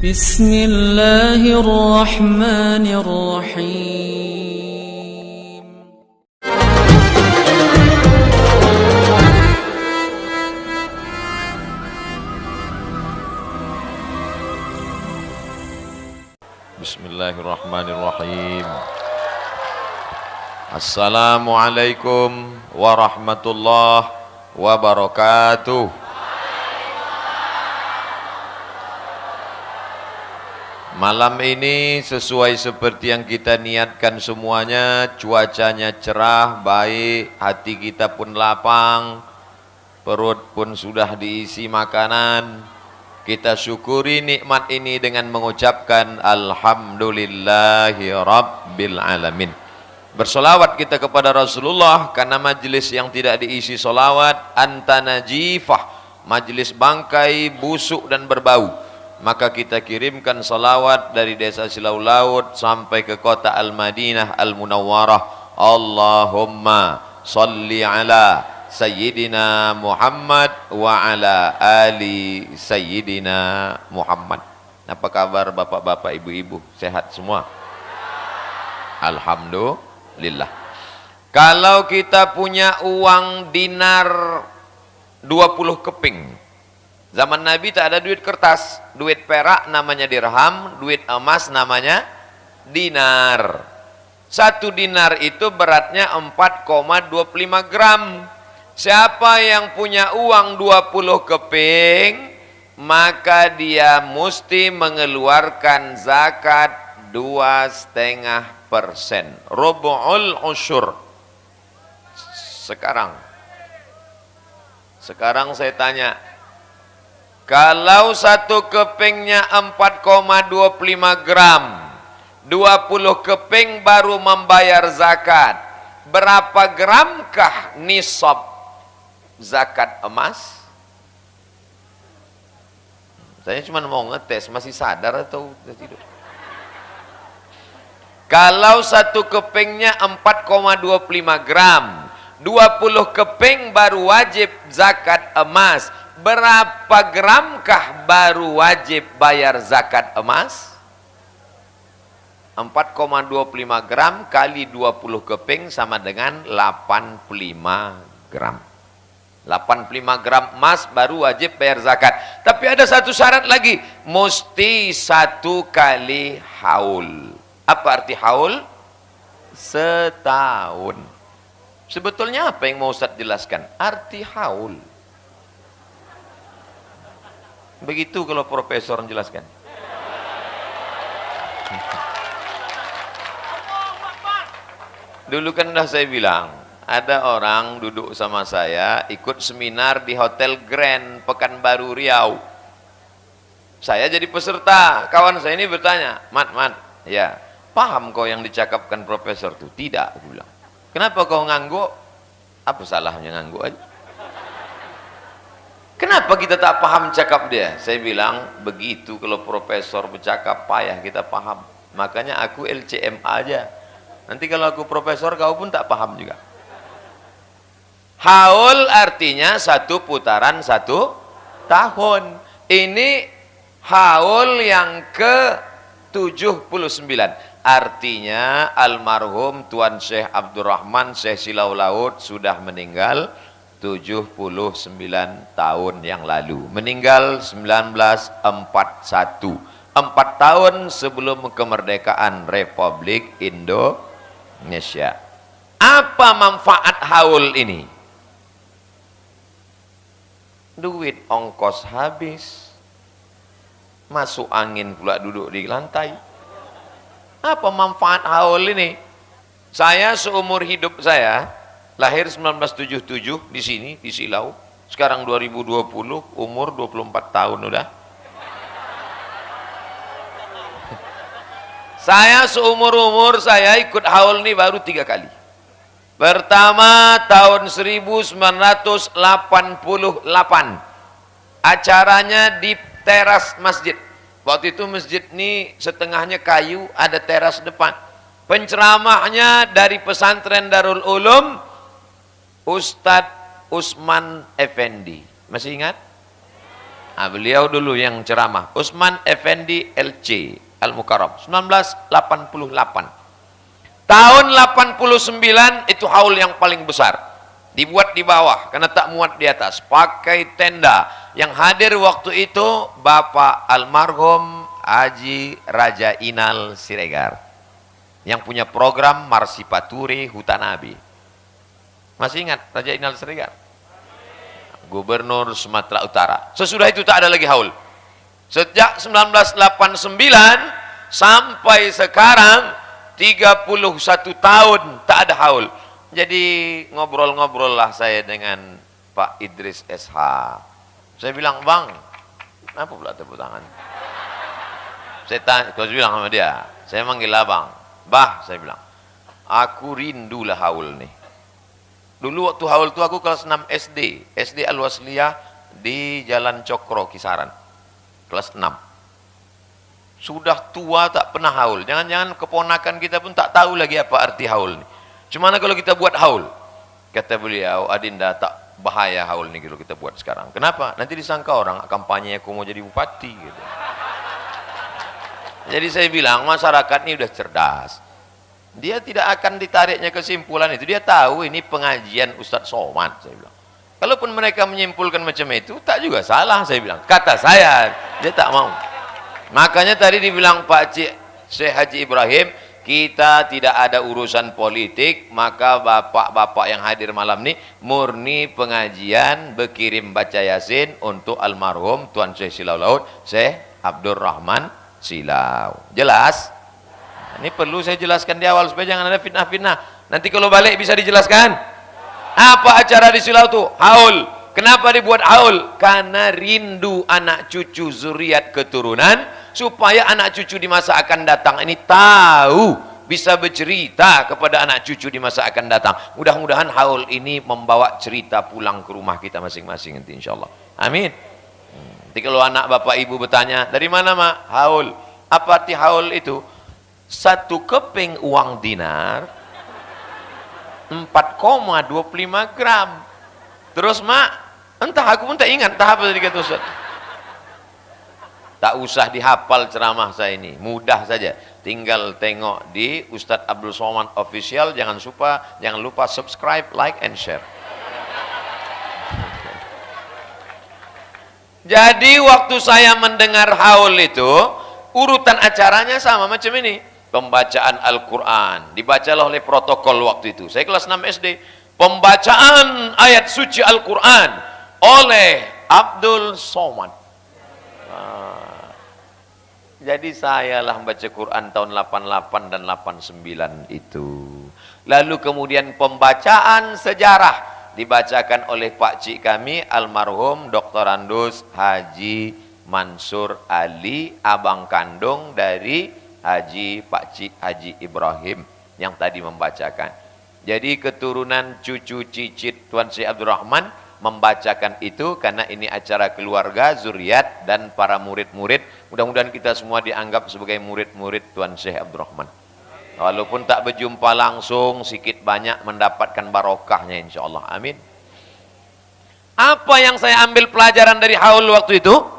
بسم الله الرحمن الرحيم. Bismillahirrahmanirrahim. Assalamualaikum warahmatullahi wabarakatuh. Malam ini sesuai seperti yang kita niatkan semuanya, cuacanya cerah, baik, hati kita pun lapang, perut pun sudah diisi makanan. Kita syukuri nikmat ini dengan mengucapkan Alhamdulillahi Rabbil Alamin. Bersolawat kita kepada Rasulullah, karena majlis yang tidak diisi solawat anta najifah, majlis bangkai, busuk dan berbau. Maka kita kirimkan salawat dari desa Silau Laut sampai ke kota Al-Madinah Al-Munawwarah. Allahumma salli ala Sayyidina Muhammad wa ala ali Sayyidina Muhammad. Apa kabar bapak-bapak, ibu-ibu? Sehat semua? Alhamdulillah. Kalau kita punya uang dinar 20 keping, zaman Nabi tak ada duit kertas, duit perak namanya dirham, duit emas namanya dinar. Satu dinar itu beratnya 4,25 gram. Siapa yang punya uang 20 keping, maka dia mesti mengeluarkan zakat 2,5%. Rubu'ul usyur. Sekarang saya tanya, kalau satu kepingnya 4,25 gram, 20 keping baru membayar zakat, berapa gramkah nisab zakat emas? Saya cuma mau ngetes, masih sadar atau udah tidur? Kalau satu kepingnya 4,25 gram, 20 keping baru wajib zakat emas, berapa gramkah baru wajib bayar zakat emas? 4,25 gram kali 20 keping sama dengan 85 gram. 85 gram emas baru wajib bayar zakat. Tapi ada satu syarat lagi, mesti 1 kali haul. Apa arti haul? Setahun. Sebetulnya apa yang mau Ustaz jelaskan? Arti haul. Begitu kalau profesor menjelaskan. Dulu kan sudah saya bilang, ada orang duduk sama saya ikut seminar di Hotel Grand Pekanbaru Riau. Saya jadi peserta. Kawan saya ini bertanya, Mat, ya, paham kau yang dicakapkan profesor itu? Tidak, aku bilang. Kenapa kau ngangguk? Apa salahnya ngangguk aja? Kenapa kita tak paham cakap dia? Saya bilang, begitu kalau profesor bercakap payah kita paham. Makanya aku LCM aja. Nanti kalau aku profesor, kau pun tak paham juga. Haul artinya 1 putaran 1 tahun. Ini haul yang ke-79. Artinya almarhum Tuan Syekh Abdurrahman Syekh Silau Laut sudah meninggal 79 tahun yang lalu. Meninggal 1941. 4 tahun sebelum kemerdekaan Republik Indonesia. Apa manfaat haul ini? Duit ongkos habis. Masuk angin pula duduk di lantai. Apa manfaat haul ini? Saya seumur hidup saya, lahir 1977 di sini, di Silau. Sekarang 2020, umur 24 tahun udah. Saya seumur-umur saya ikut haul ini baru 3 kali. Pertama tahun 1988. Acaranya di teras masjid. Waktu itu masjid ini setengahnya kayu, ada teras depan. Penceramahnya dari pesantren Darul Ulum, Ustadz Usman Effendi. Masih ingat? Nah, beliau dulu yang ceramah, Usman Effendi LC Al-Mukarram, 1988. Tahun 89 itu haul yang paling besar. Dibuat di bawah karena tak muat di atas, pakai tenda. Yang hadir waktu itu Bapak almarhum Haji Raja Inal Siregar yang punya program Marsipaturi Hutan Nabi. Masih ingat Raja Inal Siregar? Gubernur Sumatera Utara. Sesudah itu tak ada lagi haul. Sejak 1989 sampai sekarang 31 tahun tak ada haul. Jadi ngobrol-ngobrol lah saya dengan Pak Idris SH. Saya bilang, bang, apa pula tepuk tangan? Saya tanya, kalau saya bilang sama dia, saya manggil abang, bah, saya bilang, aku rindulah haul nih. Dulu waktu haul itu aku kelas 6 SD, SD Al-Wasliyah di Jalan Cokro, Kisaran, kelas 6. Sudah tua tak pernah haul, jangan-jangan keponakan kita pun tak tahu lagi apa arti haul nih. Cuma kalau kita buat haul, kata beliau, Adinda, tak bahaya haul nih kalau kita buat sekarang. Kenapa? Nanti disangka orang kampanye aku mau jadi bupati gitu. Jadi saya bilang masyarakat ini udah cerdas. Dia tidak akan ditariknya kesimpulan itu. Dia tahu ini pengajian Ustadz Somad, saya bilang. Kalaupun mereka menyimpulkan macam itu, tak juga salah, saya bilang. Kata saya, dia tak mau. Makanya tadi dibilang Pak Syekh Haji Ibrahim, kita tidak ada urusan politik, maka bapak-bapak yang hadir malam ini murni pengajian berkirim baca yasin untuk almarhum Tuan Syekh Silau Laut, Syekh Abdurrahman Silau. Jelas? Ini perlu saya jelaskan di awal supaya jangan ada fitnah-fitnah. Nanti kalau balik bisa dijelaskan. Apa acara di Silau itu? Haul. Kenapa dibuat haul? Karena rindu anak cucu zuriat keturunan, supaya anak cucu di masa akan datang ini tahu, bisa bercerita kepada anak cucu di masa akan datang. Mudah-mudahan haul ini membawa cerita pulang ke rumah kita masing-masing nanti insyaallah. Amin. Nanti kalau anak bapak ibu bertanya, dari mana mak? Haul. Apa arti haul itu? 1 keping uang dinar 4,25 gram. Terus mak, entah aku pun tak ingat entah apa tadi kata Ustaz. Tak usah dihafal ceramah saya ini, mudah saja. Tinggal tengok di Ustadz Abdul Somad Official. Jangan lupa subscribe, like, and share. Jadi waktu saya mendengar haul itu, urutan acaranya sama macam ini. Pembacaan Al-Quran, dibacalah oleh protokol waktu itu. Saya kelas 6 SD. Pembacaan ayat suci Al-Quran oleh Abdul Somad. Jadi saya lah membaca Quran tahun 88 dan 89 itu. Lalu kemudian pembacaan sejarah dibacakan oleh Pak Cik kami almarhum Dr. Andus Haji Mansur Ali, abang kandung dari Pak Cik Haji Ibrahim yang tadi membacakan. Jadi keturunan cucu cicit Tuan Syekh Abdurrahman membacakan itu karena ini acara keluarga, zuriat dan para murid-murid. Mudah-mudahan kita semua dianggap sebagai murid-murid Tuan Syekh Abdurrahman. Walaupun tak berjumpa langsung, sikit banyak mendapatkan barokahnya insyaallah. Amin. Apa yang saya ambil pelajaran dari haul waktu itu?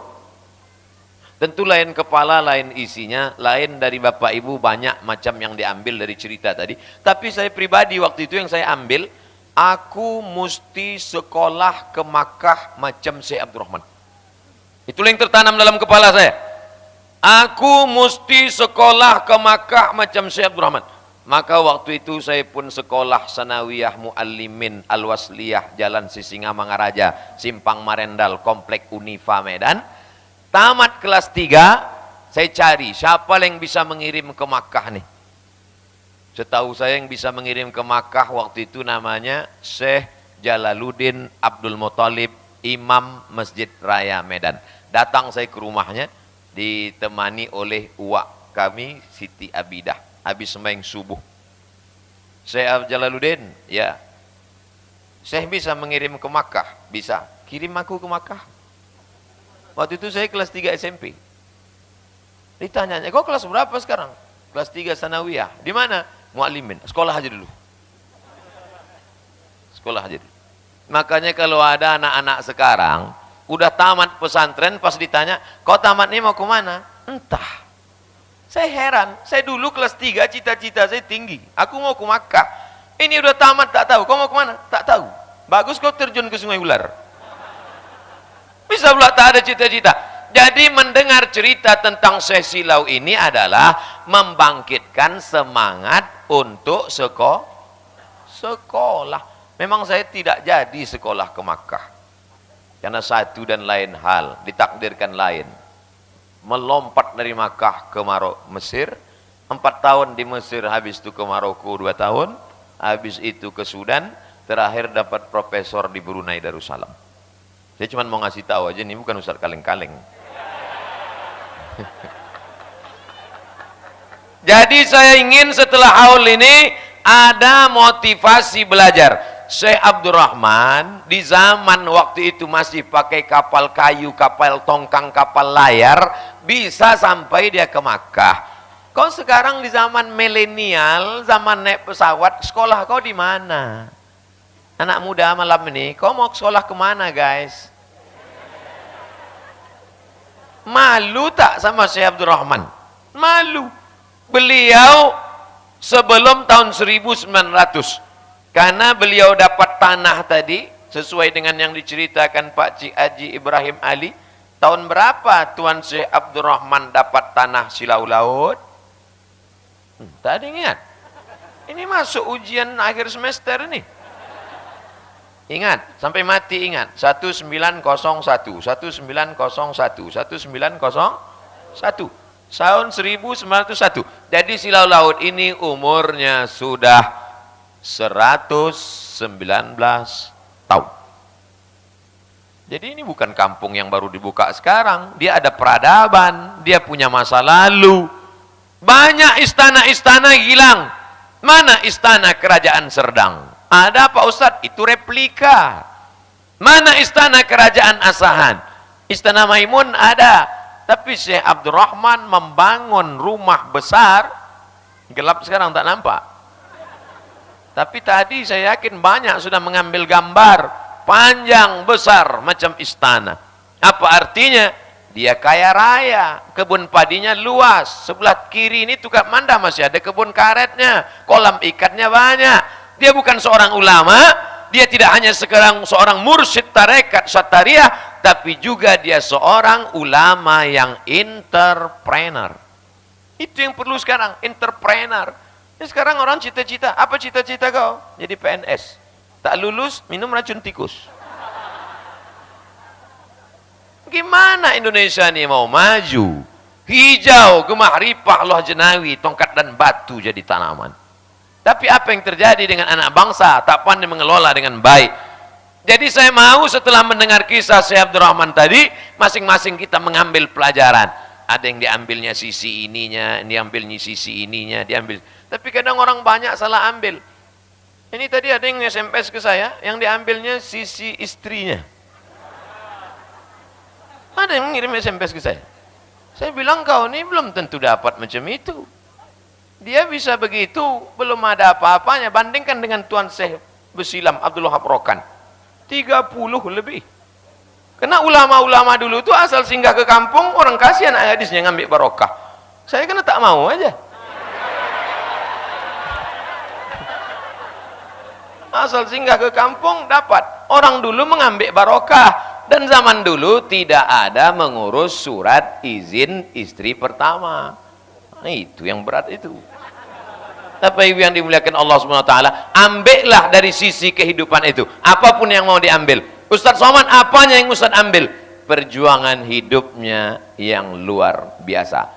Tentu lain kepala, lain isinya, lain dari bapak ibu, banyak macam yang diambil dari cerita tadi. Tapi saya pribadi waktu itu yang saya ambil, aku mesti sekolah ke Makkah macam Syekh Abdurrahman. Itulah yang tertanam dalam kepala saya. Aku mesti sekolah ke Makkah macam Syekh Abdurrahman. Maka waktu itu saya pun sekolah Sanawiyah Muallimin Al-Wasliyah, Jalan Sisingamangaraja, Simpang Marendal, Komplek Unifa Medan. Tamat kelas 3, saya cari siapa yang bisa mengirim ke Makkah nih. Setahu saya yang bisa mengirim ke Makkah waktu itu namanya Syekh Jalaluddin Abdul Muthalib, Imam Masjid Raya Medan. Datang saya ke rumahnya, ditemani oleh uwak kami, Siti Abidah, habis sembahyang subuh. Syekh Jalaluddin, ya. Syekh bisa mengirim ke Makkah? Bisa. Kirim aku ke Makkah. Waktu itu saya kelas 3 SMP. Ditanyanya, kau kelas berapa sekarang? Kelas 3 Sanawiyah. Di mana? Muallimin. Sekolah aja dulu. Sekolah aja dulu. Makanya kalau ada anak-anak sekarang Udah tamat pesantren, pas ditanya, kau tamat ini mau kemana? Entah. Saya heran, saya dulu kelas 3 cita-cita saya tinggi. Aku mau ke Makkah. Ini udah tamat tak tahu, kau mau kemana? Tak tahu. Bagus kau terjun ke Sungai Ular. Bisa pula tak ada cita-cita. Jadi mendengar cerita tentang Syekh Silau ini adalah membangkitkan semangat untuk sekolah. Memang saya tidak jadi sekolah ke Makkah. Karena satu dan lain hal, ditakdirkan lain. Melompat dari Makkah ke Mesir, 4 tahun di Mesir, habis itu ke Maroko 2 tahun, habis itu ke Sudan, terakhir dapat profesor di Brunei Darussalam. Saya cuma mau ngasih tahu aja, ini bukan Ustaz kaleng-kaleng. Jadi saya ingin setelah haul ini ada motivasi belajar. Syekh Abdurrahman di zaman waktu itu masih pakai kapal kayu, kapal tongkang, kapal layar, bisa sampai dia ke Makkah. Kau sekarang di zaman milenial, zaman naik pesawat, sekolah kau di mana? Anak muda malam ini, kau mau sekolah kemana guys? Malu tak sama Syekh Abdurrahman? Malu. Beliau sebelum tahun 1900, karena beliau dapat tanah tadi, sesuai dengan yang diceritakan Pak Cik Haji Ibrahim Ali, tahun berapa Tuan Syekh Abdurrahman dapat tanah Silau Laut? Tak ada ingat. Ini masuk ujian akhir semester ini. Ingat, sampai mati ingat. 1901, 1901, 1901. Tahun 1901. Jadi Silau Laut ini umurnya sudah 119 tahun. Jadi ini bukan kampung yang baru dibuka sekarang. Dia ada peradaban, dia punya masa lalu. Banyak istana-istana hilang. Mana istana kerajaan Serdang? Ada Pak Ustadz, itu replika. Mana istana kerajaan Asahan? Istana Maimun ada. Tapi Syekh Abdurrahman membangun rumah besar. Gelap sekarang tak nampak. Tapi tadi saya yakin banyak sudah mengambil gambar panjang besar macam istana. Apa artinya? Dia kaya raya, kebun padinya luas. Sebelah kiri ini Tukak Manda masih ada kebun karetnya, kolam ikannya banyak. Dia bukan seorang ulama, dia tidak hanya seorang mursyid tarekat syatariah, tapi juga dia seorang ulama yang entrepreneur. Itu yang perlu sekarang, entrepreneur. Ini sekarang orang cita-cita, apa cita-cita kau? Jadi PNS. Tak lulus, minum racun tikus. Gimana Indonesia ini mau maju? Hijau, gemah ripah, loh jenawi, tongkat dan batu jadi tanaman. Tapi apa yang terjadi dengan anak bangsa? Tak pandai mengelola dengan baik. Jadi saya mau setelah mendengar kisah Syekh Abdurrahman tadi, masing-masing kita mengambil pelajaran. Ada yang diambilnya sisi ininya, diambilnya sisi ininya, diambil. Tapi kadang orang banyak salah ambil. Ini tadi ada yang SMS ke saya, yang diambilnya sisi istrinya. Ada yang mengirim SMS ke saya. Saya bilang, kau ini belum tentu dapat macam itu. Dia bisa begitu, belum ada apa-apanya. Bandingkan dengan Tuan Syekh Besilam Abdul Wahab Rokan. 30 lebih. Karena ulama-ulama dulu itu asal singgah ke kampung, orang kasih anak gadisnya ngambil barokah. Saya kena tak mau aja. Asal singgah ke kampung dapat. Orang dulu mengambil barokah. Dan zaman dulu tidak ada mengurus surat izin istri pertama. Nah, itu yang berat itu. Tapi yang dimuliakan Allah SWT, ambillah dari sisi kehidupan itu. Apapun yang mau diambil. Ustadz Somad, apanya yang Ustadz ambil? Perjuangan hidupnya yang luar biasa.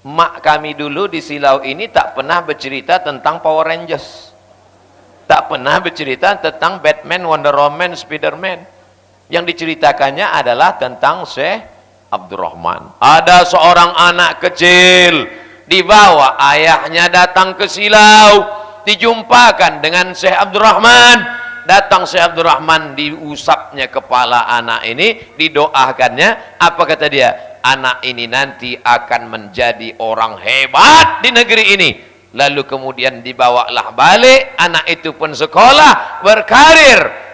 Mak kami dulu di Silau ini tak pernah bercerita tentang Power Rangers. Tak pernah bercerita tentang Batman, Wonder Woman, Spiderman. Yang diceritakannya adalah tentang Syekh Abdurrahman. Ada seorang anak kecil, dibawa ayahnya datang ke Silau, dijumpakan dengan Syekh Abdurrahman. Datang Syekh Abdurrahman, diusapnya kepala anak ini, didoakannya. Apa kata dia? Anak ini nanti akan menjadi orang hebat di negeri ini. Lalu kemudian dibawalah balik, anak itu pun sekolah, berkarir.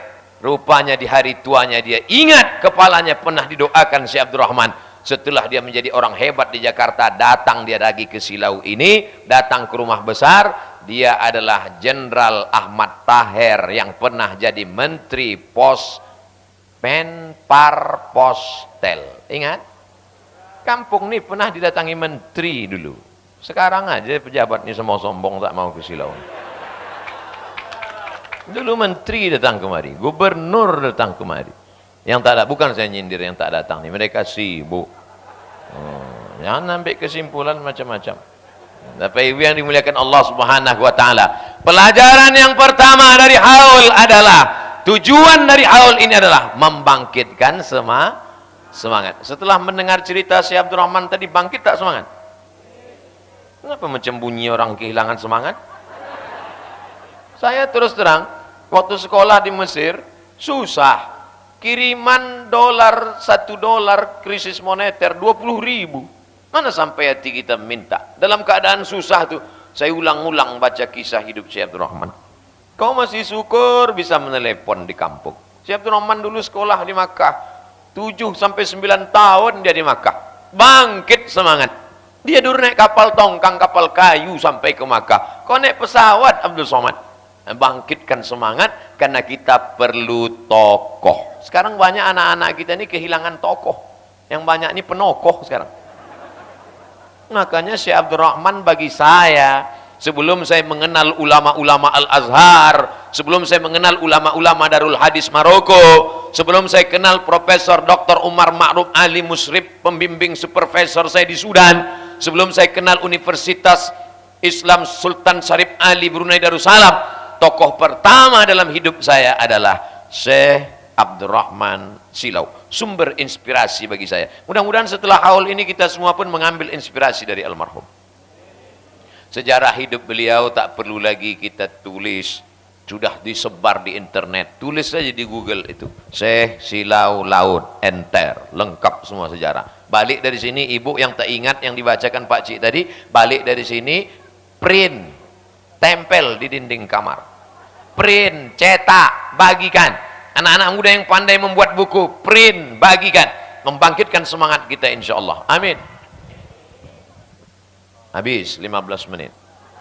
Rupanya di hari tuanya dia ingat kepalanya pernah didoakan si Abdurrahman. Setelah dia menjadi orang hebat di Jakarta, datang dia lagi ke Silau ini, datang ke rumah besar. Dia adalah Jenderal Ahmad Taher yang pernah jadi Menteri Pos Menpar Postel. Ingat? Kampung ini pernah didatangi menteri dulu. Sekarang aja pejabat ini semua sombong tak mau ke Silau. Dulu menteri datang kemari, gubernur datang kemari. Yang tak ada, bukan saya nyindir yang tak datang nih, mereka sibuk. Jangan ambil kesimpulan macam-macam. Tapi yang dimuliakan Allah Subhanahu wa taala. Pelajaran yang pertama dari haul adalah tujuan dari haul ini adalah membangkitkan semangat. Setelah mendengar cerita si Abdurrahman tadi, bangkit tak semangat? Kenapa macam bunyi orang kehilangan semangat? Saya terus terang, waktu sekolah di Mesir, susah. Kiriman dolar, $1 krisis moneter, 20.000. Mana sampai hati kita minta? Dalam keadaan susah tuh, saya ulang-ulang baca kisah hidup Syekh Abdurrahman. Kau masih syukur bisa menelepon di kampung. Syekh Abdurrahman dulu sekolah di Makkah. 7 sampai 9 tahun dia di Makkah. Bangkit semangat. Dia dulu naik kapal tongkang, kapal kayu sampai ke Makkah. Kau naik pesawat, Abdul Somad. Bangkitkan semangat karena kita perlu tokoh. Sekarang banyak anak-anak kita ini kehilangan tokoh. Yang banyak ini penokoh sekarang. Makanya Syekh Abdurrahman bagi saya, sebelum saya mengenal ulama-ulama Al-Azhar, sebelum saya mengenal ulama-ulama Darul Hadis Maroko, sebelum saya kenal Profesor Dr. Umar Ma'ruf Ali Musrib, pembimbing supervisor saya di Sudan, sebelum saya kenal Universitas Islam Sultan Syarif Ali Brunei Darussalam, tokoh pertama dalam hidup saya adalah Syekh Abdurrahman Silau. Sumber inspirasi bagi saya. Mudah-mudahan setelah haul ini kita semua pun mengambil inspirasi dari almarhum. Sejarah hidup beliau tak perlu lagi kita tulis. Sudah disebar di internet. Tulis saja di Google itu. Syekh Silau Laut. Enter. Lengkap semua sejarah. Balik dari sini, ibu yang tak ingat yang dibacakan Pak Cik tadi, balik dari sini, print. Tempel di dinding kamar. Print, cetak, bagikan. Anak-anak muda yang pandai membuat buku, print, bagikan. Membangkitkan semangat kita insya Allah. Amin. Habis 15 menit.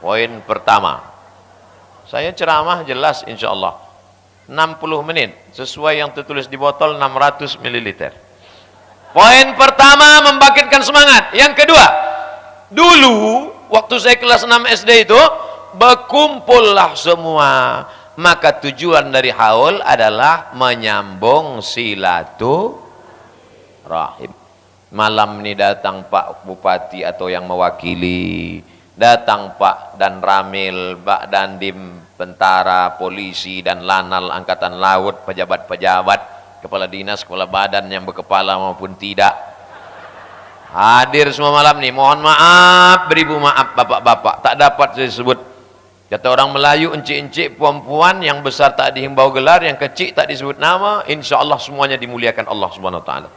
Poin pertama. Saya ceramah jelas insya Allah. 60 menit. Sesuai yang tertulis di botol 600 ml. Poin pertama, membangkitkan semangat. Yang kedua, dulu waktu saya kelas 6 SD itu, berkumpullah semua. Maka tujuan dari haul adalah menyambung silaturahim. Malam ini datang Pak Bupati atau yang mewakili, datang Pak Dan Ramil, Pak Dandim, tentara, polisi, dan lanal angkatan laut, pejabat-pejabat, kepala dinas, kepala badan yang berkepala maupun tidak. Hadir semua malam nih. Mohon maaf, beribu maaf bapak-bapak, tak dapat saya sebut. Kata orang Melayu, encik-encik puan-puan, yang besar tak dihimbau gelar, yang kecil tak disebut nama, insya Allah semuanya dimuliakan Allah Subhanahu Wa Taala.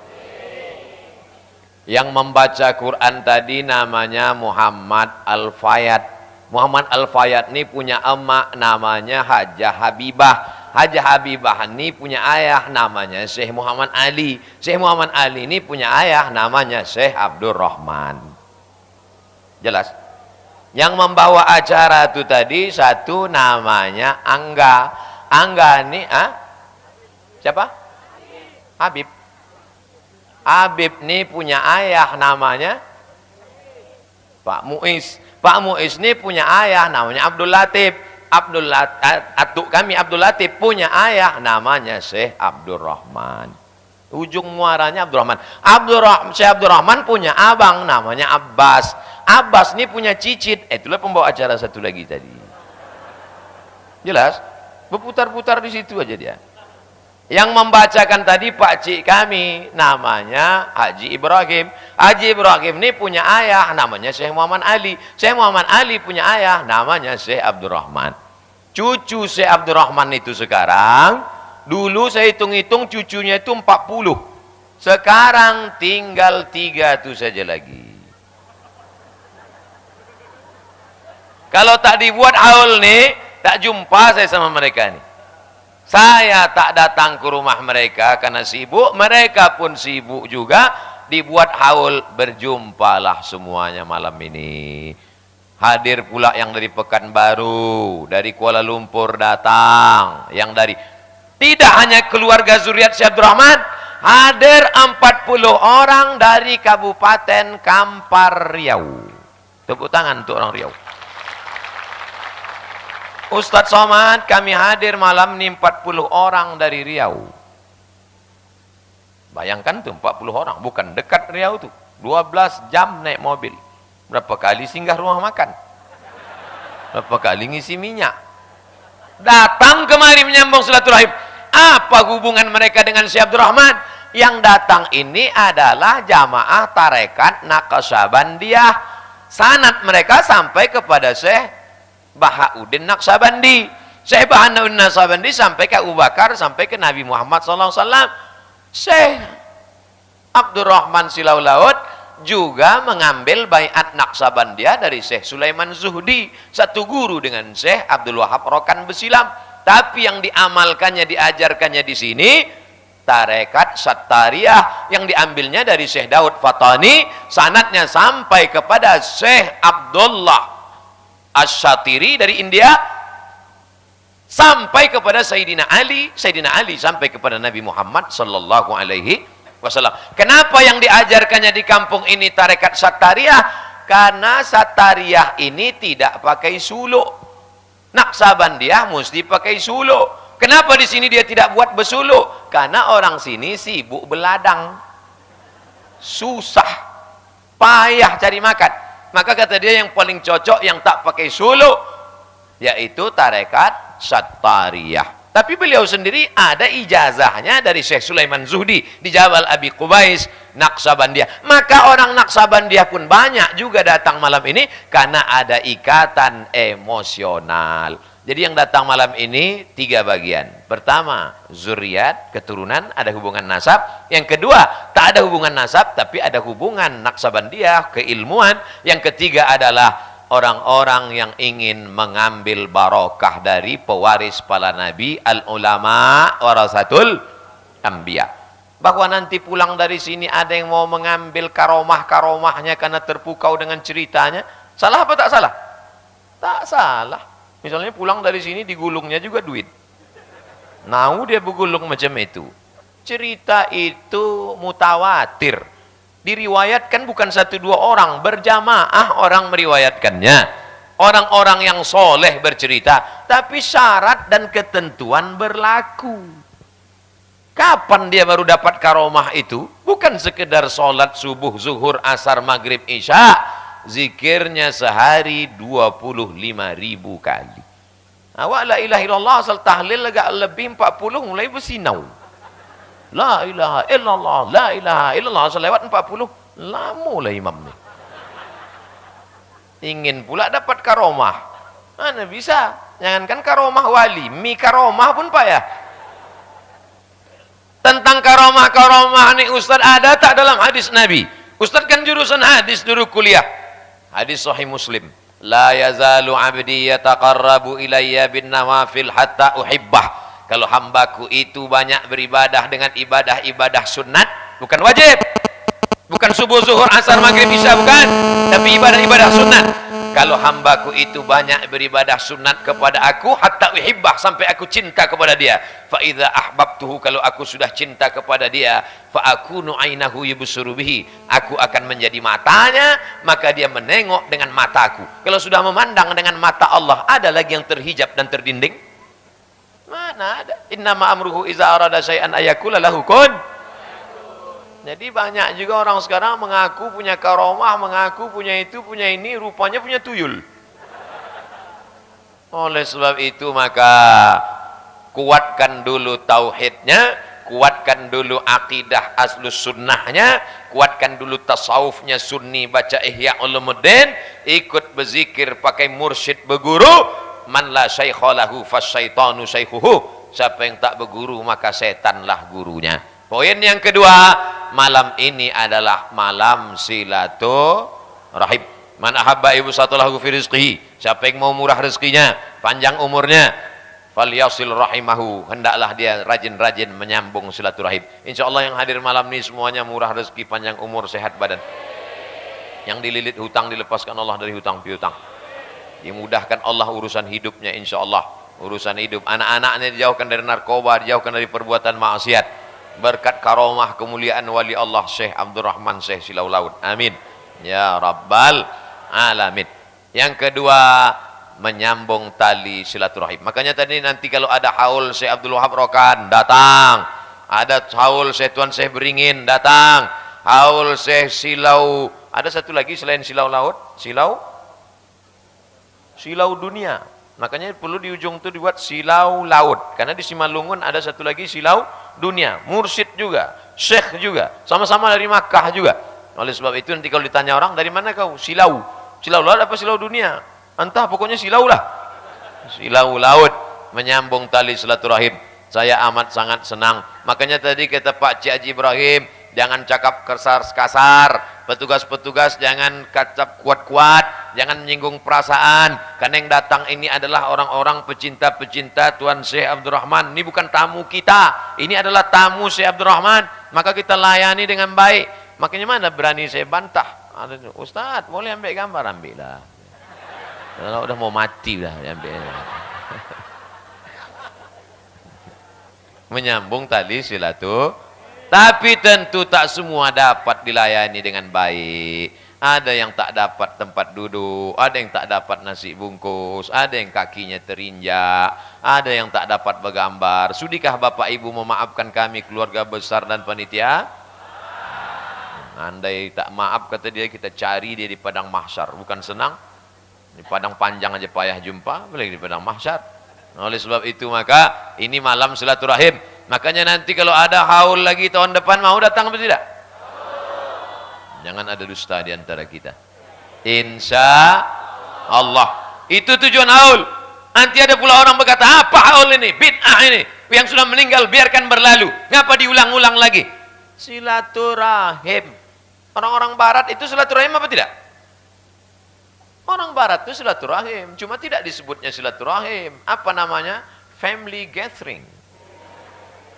Yang membaca Quran tadi namanya Muhammad Al-Fayad. Muhammad Al-Fayad ini punya emak namanya Hajah Habibah. Hajah Habibah ini punya ayah namanya Syekh Muhammad Ali. Syekh Muhammad Ali ini punya ayah namanya Syekh Abdurrahman. Jelas? Yang membawa acara itu tadi satu namanya Angga. Angga ini siapa? Habib. Habib ini punya ayah namanya Pak Muiz. Pak Muiz ini punya ayah namanya Abdul Latif. Atuk kami Abdul Latif punya ayah namanya Syekh Abdurrahman. Ujung muaranya Abdurrahman. Syekh Abdurrahman punya abang namanya Abbas. Abbas ini punya cicit. Itulah pembawa acara satu lagi tadi. Jelas? Berputar-putar di situ aja dia. Yang membacakan tadi Pak Cik kami namanya Haji Ibrahim. Haji Ibrahim ini punya ayah namanya Syekh Muhammad Ali. Syekh Muhammad Ali punya ayah namanya Syekh Abdurrahman. Cucu Syekh Abdurrahman itu sekarang, dulu saya hitung-hitung cucunya itu 40. Sekarang tinggal 3 itu saja lagi. Kalau tak dibuat haul nih, tak jumpa saya sama mereka nih. Saya tak datang ke rumah mereka karena sibuk, mereka pun sibuk juga. Dibuat haul, berjumpalah semuanya malam ini. Hadir pula yang dari Pekanbaru, dari Kuala Lumpur datang, yang dari tidak hanya keluarga zuriat Syekh Abdul Rahman, hadir 40 orang dari Kabupaten Kampar Riau. Tepuk tangan untuk orang Riau. Ustadz Somad, kami hadir malam ini 40 orang dari Riau. Bayangkan tuh 40 orang, bukan dekat Riau tuh. 12 jam naik mobil. Berapa kali singgah rumah makan? Berapa kali ngisi minyak? Datang kemari menyambung silaturahim. Apa hubungan mereka dengan Syekh Abdul Rahman? Yang datang ini adalah jamaah tarekat Naqsyabandiyah. Sanad mereka sampai kepada Syekh Bahauddin Naqsyabandi. Syekh Bahauddin Naqsyabandi sampai ke Abu Bakar, sampai ke Nabi Muhammad SAW. Syekh Abdul Rahman Silau Laut juga mengambil baiat Naqsyabandiyah dari Syekh Sulaiman Zuhdi, satu guru dengan Syekh Abdul Wahab Rokan Besilam. Tapi yang diamalkannya, diajarkannya di sini tarekat Sattariyah, yang diambilnya dari Syekh Daud Fatani, sanadnya sampai kepada Syekh Abdullah Asy-Syatiri dari India, sampai kepada Sayyidina Ali, Sayyidina Ali sampai kepada Nabi Muhammad sallallahu alaihi wasallam. Kenapa yang diajarkannya di kampung ini tarekat Sattariyah? Karena Sattariyah ini tidak pakai suluk. Naqsyabandiyah mesti pakai suluk. Kenapa di sini dia tidak buat bersuluk? Karena orang sini sibuk beladang. Susah, payah cari makan. Maka kata dia yang paling cocok yang tak pakai suluk yaitu tarekat Sattariyah. Tapi beliau sendiri ada ijazahnya dari Syekh Sulaiman Zuhdi di Jabal Abi Qubais, Naqsyabandiyah. Maka orang Naqsyabandiyah pun banyak juga datang malam ini karena ada ikatan emosional. Jadi yang datang malam ini 3 bagian. Pertama, zuriat, keturunan, ada hubungan nasab. Yang kedua, tak ada hubungan nasab, tapi ada hubungan Naqsyabandiyah, keilmuan. Yang ketiga adalah orang-orang yang ingin mengambil barokah dari pewaris para nabi, al-ulama warasatul anbiya. Bahwa nanti pulang dari sini ada yang mau mengambil karomah-karomahnya karena terpukau dengan ceritanya. Salah apa tak salah? Tak salah. Misalnya pulang dari sini digulungnya juga duit. Nah, dia bergulung macam itu. Cerita itu mutawatir. Diriwayatkan bukan 1-2 orang, berjamaah orang meriwayatkannya. Orang-orang yang soleh bercerita, tapi syarat dan ketentuan berlaku. Kapan dia baru dapat karomah itu? Bukan sekedar sholat subuh, zuhur, asar, maghrib, isya. Zikirnya sehari 25.000 kali. Awak la ilaha illallah asal tahlil agak lebih 40 mulai bersinau. La ilaha illallah, la ilaha illallah asal lewat 40. Lama lah imam ni. Ingin pula dapat karomah. Mana bisa? Jangankan karomah wali, mi karomah pun payah. Tentang karomah-karomah ni Ustaz ada tak dalam hadis Nabi? Ustaz kan jurusan hadis dulu kuliah. Hadis Sahih Muslim. La yazalu abdi yataqarrabu ilayya bin nawafil hatta uhibbah. Kalau hambaku itu banyak beribadah dengan ibadah-ibadah sunat, bukan wajib. Bukan subuh, zuhur, asar, maghrib, isya, bukan. Tapi ibadah-ibadah sunat. Kalau hambaku itu banyak beribadah sunat kepada aku, hatta uhibbah, sampai aku cinta kepada dia. Fa idza ahbabtuhu, kalau aku sudah cinta kepada dia, fa akunu ainahu yubsuru bihi, aku akan menjadi matanya, maka dia menengok dengan mataku. Kalau sudah memandang dengan mata Allah, ada lagi yang terhijab dan terdinding? Mana ada? Innama amruhu iza arada syai'an ayakula lahu kun. Jadi banyak juga orang sekarang mengaku punya karomah, mengaku punya itu, punya ini, rupanya punya tuyul. Oleh sebab itu maka kuatkan dulu tauhidnya, kuatkan dulu akidah aslus sunnahnya, kuatkan dulu tasawufnya sunni, baca Ihya Ulumuddin, ikut berzikir pakai mursyid berguru. Man la syaikha lahu fasyaitanu syaikhuhu. Siapa yang tak berguru maka setanlah gurunya. Poin yang kedua, malam ini adalah malam silaturahim. Man ahabba ibu satulahu fi rizqihi. Siapa yang mau murah rezekinya, panjang umurnya, falyasil rahimahu, hendaklah dia rajin-rajin menyambung silaturahim. Insyaallah yang hadir malam ini semuanya murah rezeki, panjang umur, sehat badan. Yang dililit hutang dilepaskan Allah dari hutang piutang. Dimudahkan Allah urusan hidupnya insyaallah. Urusan hidup anak-anaknya dijauhkan dari narkoba, dijauhkan dari perbuatan maksiat. Berkat karomah kemuliaan wali Allah Syekh Abdurrahman Syekh Silau Laut. Amin ya rabbal alamin. Yang kedua, menyambung tali silaturahim. Makanya tadi nanti kalau ada haul Syekh Abdul Wahab Rokan, datang. Ada haul Syekh Tuan Syekh Beringin, datang. Haul Syekh Silau, ada satu lagi selain Silau Laut, Silau Dunia. Makanya perlu di ujung itu dibuat Silau Laut. Karena di Simalungun ada satu lagi Silau Dunia. Mursyid juga, Syekh juga, sama-sama dari Makkah juga. Oleh sebab itu nanti kalau ditanya orang, dari mana kau? Silau Laut apa Silau Dunia? Entah, pokoknya Silau lah. Silau Laut, menyambung tali silaturahim. Saya amat sangat senang. Makanya tadi kata Pak Cik Haji Ibrahim, jangan cakap kasar. Petugas-petugas jangan kacap kuat-kuat, jangan menyinggung perasaan. Karena yang datang ini adalah orang-orang pecinta-pecinta Tuan Syekh Abdurrahman. Ini bukan tamu kita, ini adalah tamu Syekh Abdurrahman. Maka kita layani dengan baik. Makanya mana berani saya bantah. Ustaz, boleh ambil gambar? Ambil lah. Kalau udah mau mati dah ambil. Menyambung tali silaturahim. Tapi tentu tak semua dapat dilayani dengan baik. Ada yang tak dapat tempat duduk, ada yang tak dapat nasi bungkus, ada yang kakinya terinjak, ada yang tak dapat bergambar. Sudikah Bapak Ibu memaafkan kami keluarga besar dan panitia? Andai tak maaf kata dia, kita cari dia di padang mahsyar. Bukan senang, di padang panjang aja payah jumpa, apalagi di padang mahsyar. Oleh sebab itu maka ini malam silaturahim. Makanya nanti kalau ada haul lagi tahun depan, mau datang atau tidak? Jangan ada dusta di antara kita. Insya Allah. Itu tujuan haul. Nanti ada pula orang berkata, apa haul ini? Bid'ah ini. Yang sudah meninggal biarkan berlalu. Ngapa diulang-ulang lagi? Silaturahim. Orang-orang barat itu silaturahim apa tidak? Orang barat itu silaturahim. Cuma tidak disebutnya silaturahim. Apa namanya? Family gathering.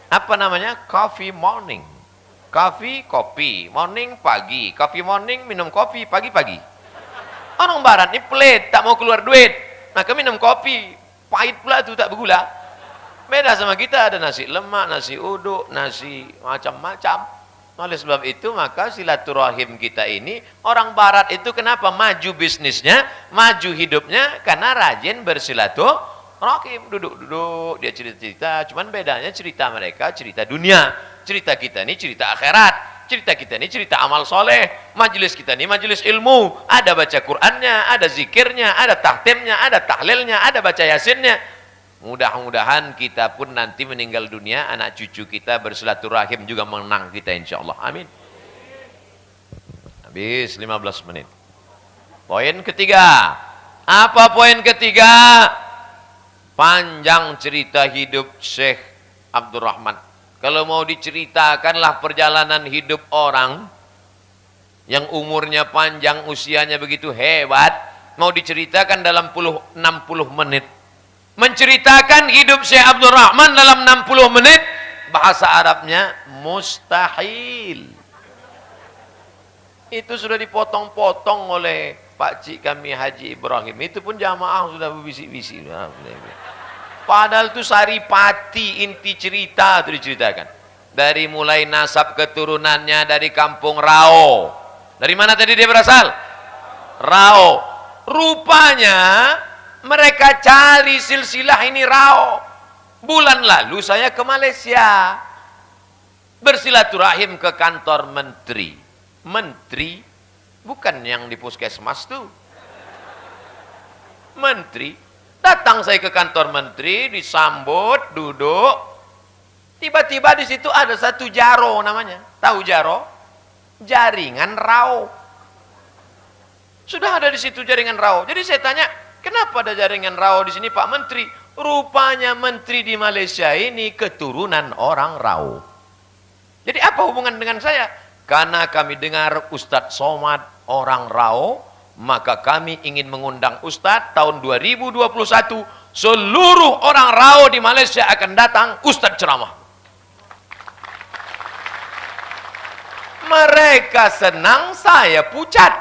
Apa namanya? Coffee morning. Coffee, kopi. Morning, pagi. Coffee morning, minum kopi, pagi-pagi. Orang barat ini pelit, tak mau keluar duit. Maka minum kopi. Pahit pula itu, tak bergula. Beda sama kita, ada nasi lemak, nasi uduk, nasi macam-macam. Oleh sebab itu, maka silaturahim kita ini, orang barat itu kenapa maju bisnisnya, maju hidupnya? Karena rajin bersilaturahim. Duduk-duduk, dia cerita-cerita, cuman bedanya cerita mereka cerita dunia, cerita kita ini cerita akhirat, cerita kita ini cerita amal soleh, majelis kita ini majelis ilmu, ada baca Qur'annya, ada zikirnya, ada tahtimnya, ada tahlilnya, ada baca yasinnya. Mudah-mudahan kita pun nanti meninggal dunia, anak cucu kita bersilaturahim juga menang kita insyaallah. Amin. Habis 15 menit. Poin ketiga. Apa poin ketiga? Panjang cerita hidup Syekh Abdurrahman. Kalau mau diceritakanlah perjalanan hidup orang yang umurnya panjang, usianya begitu hebat, mau diceritakan dalam 60 menit. Menceritakan hidup Syekh Abdurrahman dalam 60 menit, bahasa Arabnya mustahil. Itu sudah dipotong-potong oleh Pak Cik kami Haji Ibrahim. Itu pun jamaah sudah berbisik-bisik. Padahal itu saripati inti cerita itu diceritakan. Dari mulai nasab keturunannya dari kampung Rao. Dari mana tadi dia berasal? Rao. Rupanya mereka cari silsilah ini Rao. Bulan lalu saya ke Malaysia. Bersilaturahim ke kantor menteri. Menteri bukan yang di puskesmas tuh. Menteri. Datang saya ke kantor menteri, disambut, duduk. Tiba-tiba di situ ada satu jaro namanya. Tahu jaro? Jaringan Rao. Sudah ada di situ jaringan Rao. Jadi saya tanya, kenapa ada jaringan Rao di sini Pak Menteri? Rupanya menteri di Malaysia ini keturunan orang Rao. Jadi apa hubungan dengan saya? Karena kami dengar Ustadz Somad orang Rao Maka kami ingin mengundang Ustadz tahun 2021, seluruh orang Rau di Malaysia akan datang, Ustadz ceramah. Mereka senang, saya pucat.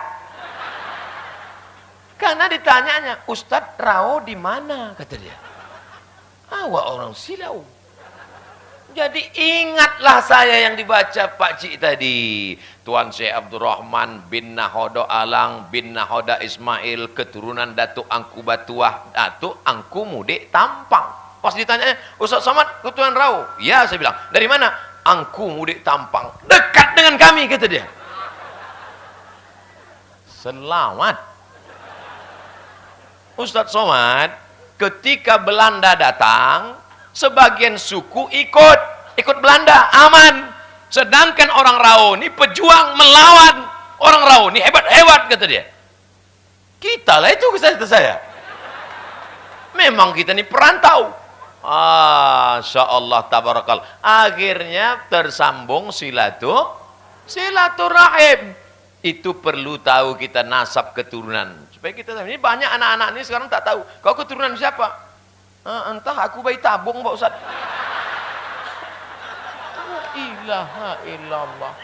Karena ditanyanya, Ustadz Rau di mana? Kata dia. Awak orang Silau. Jadi ingatlah saya yang dibaca Pak Cik tadi. Tuan Syekh Abdul Rahman bin Nahoda Alang bin Nahoda Ismail, keturunan Datuk Angku Batuah, Datuk Angku Mudik Tampang. Pas ditanya, Ustaz Somad keturunan Rau? Ya, saya bilang. Dari mana? Angku Mudik Tampang. Dekat dengan kami, kata dia. Selamat. Ustaz Somad, ketika Belanda datang, sebagian suku ikut Belanda, aman. Sedangkan orang Rau ini pejuang melawan. Orang Rau ini hebat-hebat, kata dia. Kita lah itu, kata saya. Memang kita ini perantau. Masya Allah, tabarakal. Akhirnya tersambung silaturahim. Itu perlu tahu kita nasab keturunan. Supaya kita tahu. Ini banyak anak-anak ini sekarang tak tahu. Kau keturunan siapa? Entah, aku bayi tabung Pak Ustaz. Ilaha illallah.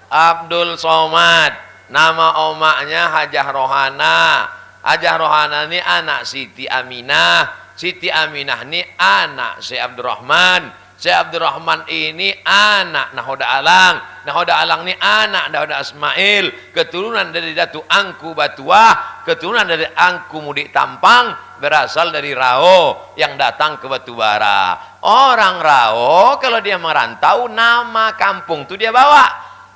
Abdul Somad, nama omaknya Hajah Rohana. Hajah Rohana ini anak Siti Aminah. Siti Aminah ini anak Syekh Abdul Rahman. Syekh Abdul Rahman ini anak Nahoda Alang. Nahoda Alang ini anak Nahoda Ismail. Keturunan dari Datuk Angku Batuah. Keturunan dari Angku Mudik Tampang. Berasal dari Rau yang datang ke Batubara. Orang Rau kalau dia merantau, nama kampung itu dia bawa.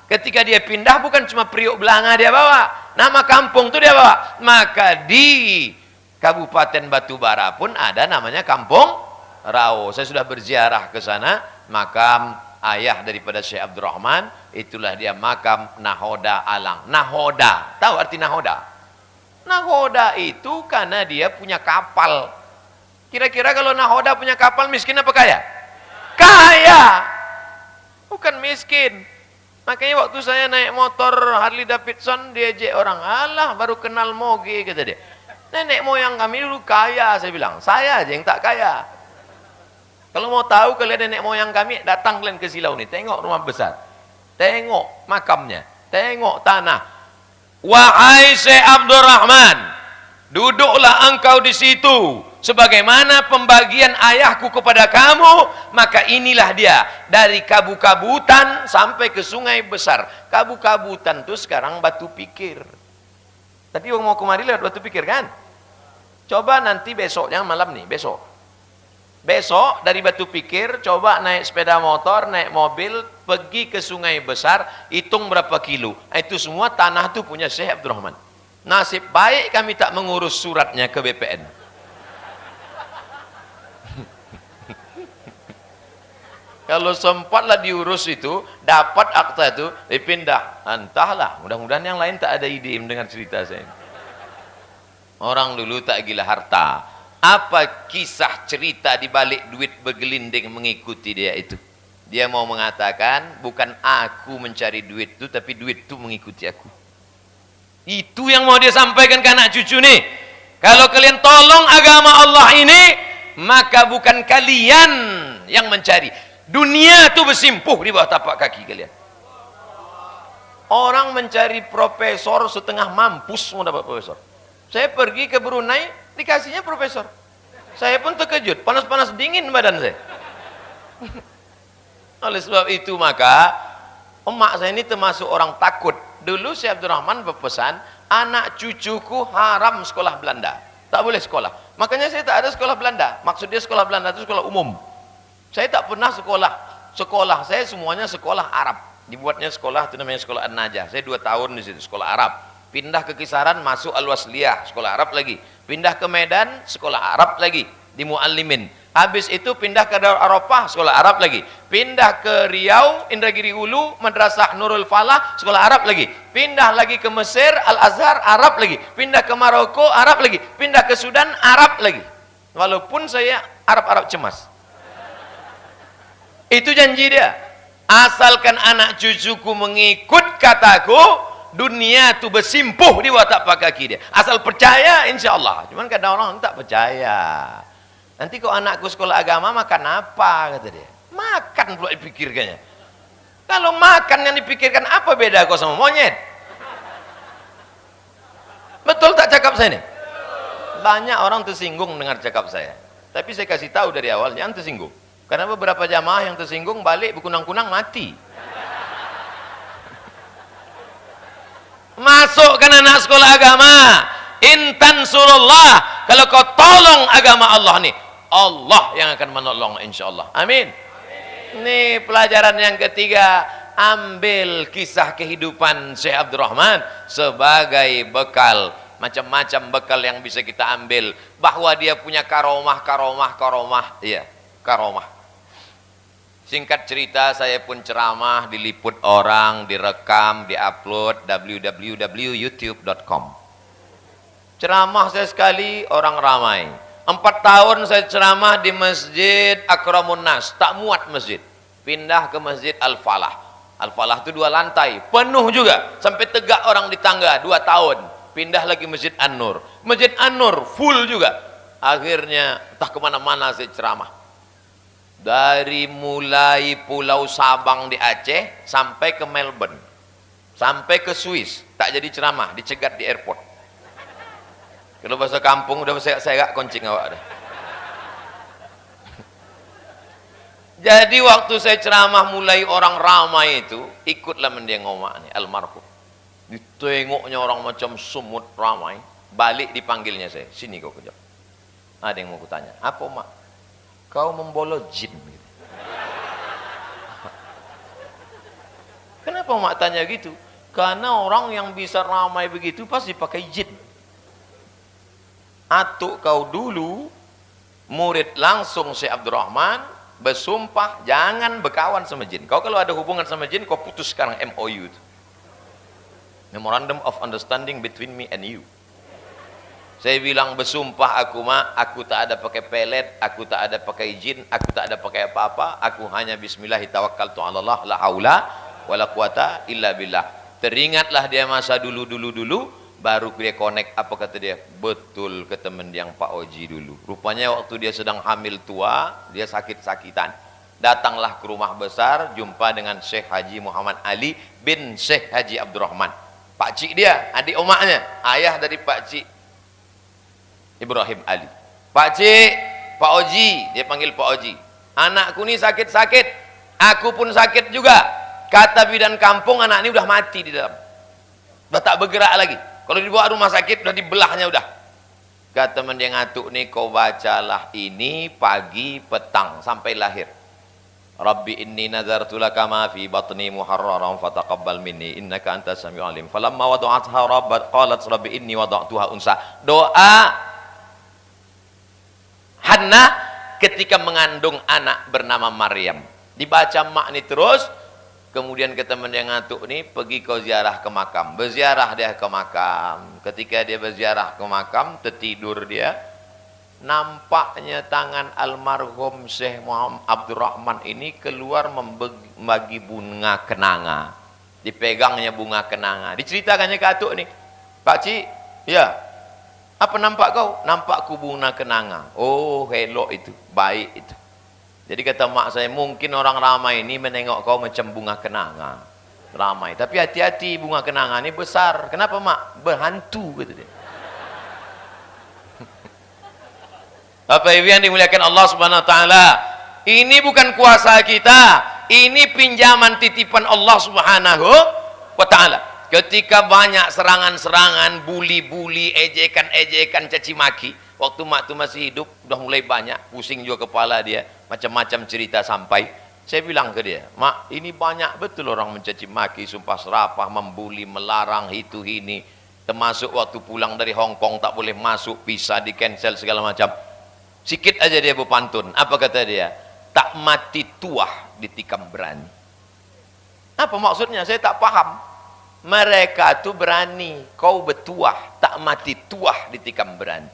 Ketika dia pindah bukan cuma Priok Belanga dia bawa. Nama kampung itu dia bawa. Maka di Kabupaten Batubara pun ada namanya Kampung Rau. Saya sudah berziarah ke sana, makam ayah daripada Syekh Abdul Rahman, itulah dia makam Nahoda Alang. Nahoda, tahu arti Nahoda? Nahoda itu karena dia punya kapal. Kira-kira kalau Nahoda punya kapal, miskin apa kaya? Kaya, bukan miskin. Makanya waktu saya naik motor Harley Davidson, diajak orang, alah baru kenal moge, kata dia. Nenek moyang kami dulu kaya, saya bilang. Saya aja yang tak kaya. Kalau mau tahu kalian nenek moyang kami, datang kalian ke Silau nih, tengok rumah besar, tengok makamnya, tengok tanah. Wahai Syekh Abdul Rahman, duduklah engkau di situ. Sebagaimana pembagian ayahku kepada kamu, maka inilah dia. Dari Kabu-Kabutan sampai ke Sungai Besar. Kabu-Kabutan itu sekarang Batu Pikir. Tadi mau kemari lewat Batu Pikir kan? Coba nanti besoknya malam nih, Besok dari Batu Pikir, coba naik sepeda motor, naik mobil, pergi ke Sungai Besar, hitung berapa kilo. Itu semua tanah itu punya Syekh Abdul Rahman. Nasib baik kami tak mengurus suratnya ke BPN. Kalau sempatlah diurus itu, dapat akta itu, dipindah. Entahlah, mudah-mudahan yang lain tak ada ide mendengar cerita saya. Orang dulu tak gila harta. Apa kisah cerita di balik duit bergelinding mengikuti dia itu? Dia mau mengatakan, bukan aku mencari duit itu, tapi duit itu mengikuti aku. Itu yang mau dia sampaikan ke anak cucu nih. Kalau kalian tolong agama Allah ini, maka bukan kalian yang mencari. Dunia itu bersimpuh di bawah tapak kaki kalian. Orang mencari profesor setengah mampus mau dapat profesor. Saya pergi ke Brunei, dikasihnya profesor. Saya pun terkejut, panas-panas dingin badan saya. Oleh sebab itu maka emak saya ini termasuk orang takut. Dulu Syekh Abdul Rahman berpesan, anak cucuku haram sekolah Belanda, tak boleh sekolah. Makanya saya tak ada sekolah Belanda. Maksud dia sekolah Belanda itu sekolah umum. Saya tak pernah sekolah saya semuanya sekolah Arab. Dibuatnya sekolah itu namanya sekolah An-Najah. Saya 2 tahun di situ sekolah Arab. Pindah ke Kisaran, masuk Al-Wasliyah, sekolah Arab lagi. Pindah ke Medan, sekolah Arab lagi di Muallimin. Habis itu pindah ke Darul Arafah, sekolah Arab lagi. Pindah ke Riau, Indragiri Hulu, Madrasah Nurul Falah, sekolah Arab lagi. Pindah lagi ke Mesir, Al-Azhar, Arab lagi. Pindah ke Maroko, Arab lagi. Pindah ke Sudan, Arab lagi. Walaupun saya Arab-Arab cemas. Itu janji dia. Asalkan anak cucuku mengikut kataku, dunia itu bersimpuh di tapak kaki dia. Asal percaya, insya Allah. Cuman kadang orang tak percaya. Nanti kok anakku sekolah agama makan apa, kata dia. Makan pula dipikirkannya. Kalau makan yang dipikirkan, apa beda kau sama monyet? Betul tak cakap saya ini? Banyak orang tersinggung dengar cakap saya. Tapi saya kasih tahu dari awal, jangan tersinggung. Karena beberapa jamaah yang tersinggung balik berkunang-kunang mati. Masukkan anak sekolah agama. Intan surullah. Kalau kau tolong agama Allah nih, Allah yang akan menolong insya Allah. Amin. Ini pelajaran yang ketiga. Ambil kisah kehidupan Syekh Abdurrahman sebagai bekal. Macam-macam bekal yang bisa kita ambil. Bahwa dia punya karomah. Iya, karomah. Singkat cerita, saya pun ceramah, diliput orang, direkam, diupload, www.youtube.com. Ceramah saya sekali, orang ramai. 4 tahun saya ceramah di Masjid Akramun Nas, tak muat masjid. Pindah ke Masjid Al-Falah. Al-Falah itu 2 lantai, penuh juga. Sampai tegak orang di tangga, 2 tahun. Pindah lagi Masjid An-Nur. Masjid An-Nur, full juga. Akhirnya, entah kemana-mana saya ceramah. Dari mulai Pulau Sabang di Aceh sampai ke Melbourne, sampai ke Swiss, tak jadi ceramah, dicegat di airport. Kalau bahasa kampung udah saya gak koncing awak dah. Jadi waktu saya ceramah mulai orang ramai itu, ikutlah mendiang omak nih, almarhum. Ditengoknya orang macam sumut ramai, balik dipanggilnya saya, sini kau kejap. Ada yang mau kutanya, apa omak? Kau membolot jin. Kenapa mak tanya gitu? Karena orang yang bisa ramai begitu pasti pakai jin. Atuk kau dulu, murid langsung Syekh Abdurrahman, bersumpah jangan berkawan sama jin. Kau kalau ada hubungan sama jin, kau putus sekarang MOU itu. Memorandum of Understanding between me and you. Saya bilang bersumpah aku mak, aku tak ada pakai pelet, aku tak ada pakai jin, aku tak ada pakai apa-apa, aku hanya bismillah tawakkaltu 'ala Allah la haula wala quwata illa billah. Teringatlah dia masa dulu, baru dia connect, apa kata dia? Betul kata mendiang Pak Oji dulu. Rupanya waktu dia sedang hamil tua, dia sakit-sakitan. Datanglah ke rumah besar, jumpa dengan Syekh Haji Muhammad Ali bin Syekh Haji Abdurrahman. Pak Cik dia, adik omaknya, ayah dari Pak Cik Ibrahim Ali. Pak Cik, Pak Oji, dia panggil Pak Oji. Anakku ni sakit-sakit, aku pun sakit juga. Kata bidan kampung, anak ini udah mati di dalam. Udah tak bergerak lagi. Kalau dibawa rumah sakit, udah dibelahnya udah. Kata mendiang atuk ni, kau bacalah ini pagi, petang, sampai lahir. Rabbi inni nazartu laka ma fi batni muharraran fataqabbal minni innaka antas samiul alim. Falamma wada'atha rabbat qalat rabbi inni wada'tuha unsa. Doa Hannah ketika mengandung anak bernama Maryam. Dibaca mak ni terus, kemudian kata mendiang atuk ni, pergi kau ziarah ke makam. Berziarah dia ke makam. Ketika dia berziarah ke makam, tertidur dia, nampaknya tangan almarhum Syekh Muhammad Abdurrahman ini keluar membagi bunga kenanga. Dipegangnya bunga kenanga. Diceritakannya ke atuk ni, Pak Cik, ya, apa nampak kau? Nampakku bunga kenanga. Oh, elok itu, baik itu. Jadi kata mak saya, mungkin orang ramai ini menengok kau macam bunga kenanga. Ramai. Tapi hati-hati, bunga kenanga ini besar. Kenapa mak? Berhantu, kata dia. Bapak Ibu yang dimuliakan Allah Subhanahu wa taala, ini bukan kuasa kita, ini pinjaman titipan Allah Subhanahu wa taala. Ketika banyak serangan-serangan, buli-buli, ejekan-ejekan, caci maki, waktu mak tu masih hidup, udah mulai banyak, pusing juga kepala dia, macam-macam cerita sampai. Saya bilang ke dia, mak, ini banyak betul orang mencaci maki, sumpah serapah, membuli, melarang, itu ini. Termasuk waktu pulang dari Hong Kong tak boleh masuk, visa di cancel segala macam. Sikit aja dia berpantun. Apa kata dia? Tak mati tuah ditikam berani. Apa maksudnya? Saya tak paham. Mereka tu berani, kau bertuah, tak mati tuah ditikam berani.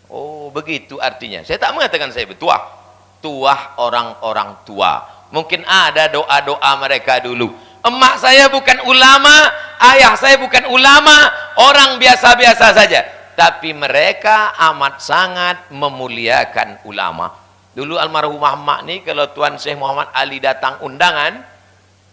Oh, begitu artinya. Saya tak mengatakan saya bertuah. Tuah orang-orang tua. Mungkin ada doa-doa mereka dulu. Emak saya bukan ulama, ayah saya bukan ulama, orang biasa-biasa saja. Tapi mereka amat sangat memuliakan ulama. Dulu almarhumah emak nih, kalau Tuan Syekh Muhammad Ali datang undangan,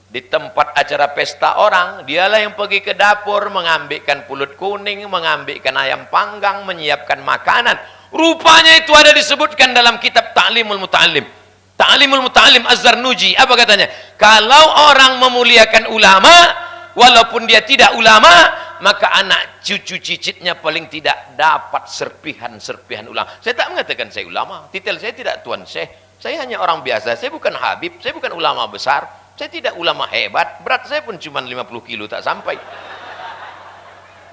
di tempat acara pesta orang, dialah yang pergi ke dapur, mengambilkan pulut kuning, mengambilkan ayam panggang, menyiapkan makanan. Rupanya itu ada disebutkan dalam kitab Ta'limul Muta'allim. Ta'limul Muta'allim Az-Zarnuji, apa katanya? Kalau orang memuliakan ulama, walaupun dia tidak ulama, maka anak cucu cicitnya paling tidak dapat serpihan-serpihan ulama. Saya tak mengatakan saya ulama, titel saya tidak Tuan Syekh. Saya hanya orang biasa, saya bukan habib, saya bukan ulama besar, saya tidak ulama hebat, berat saya pun cuma 50 kilo tak sampai.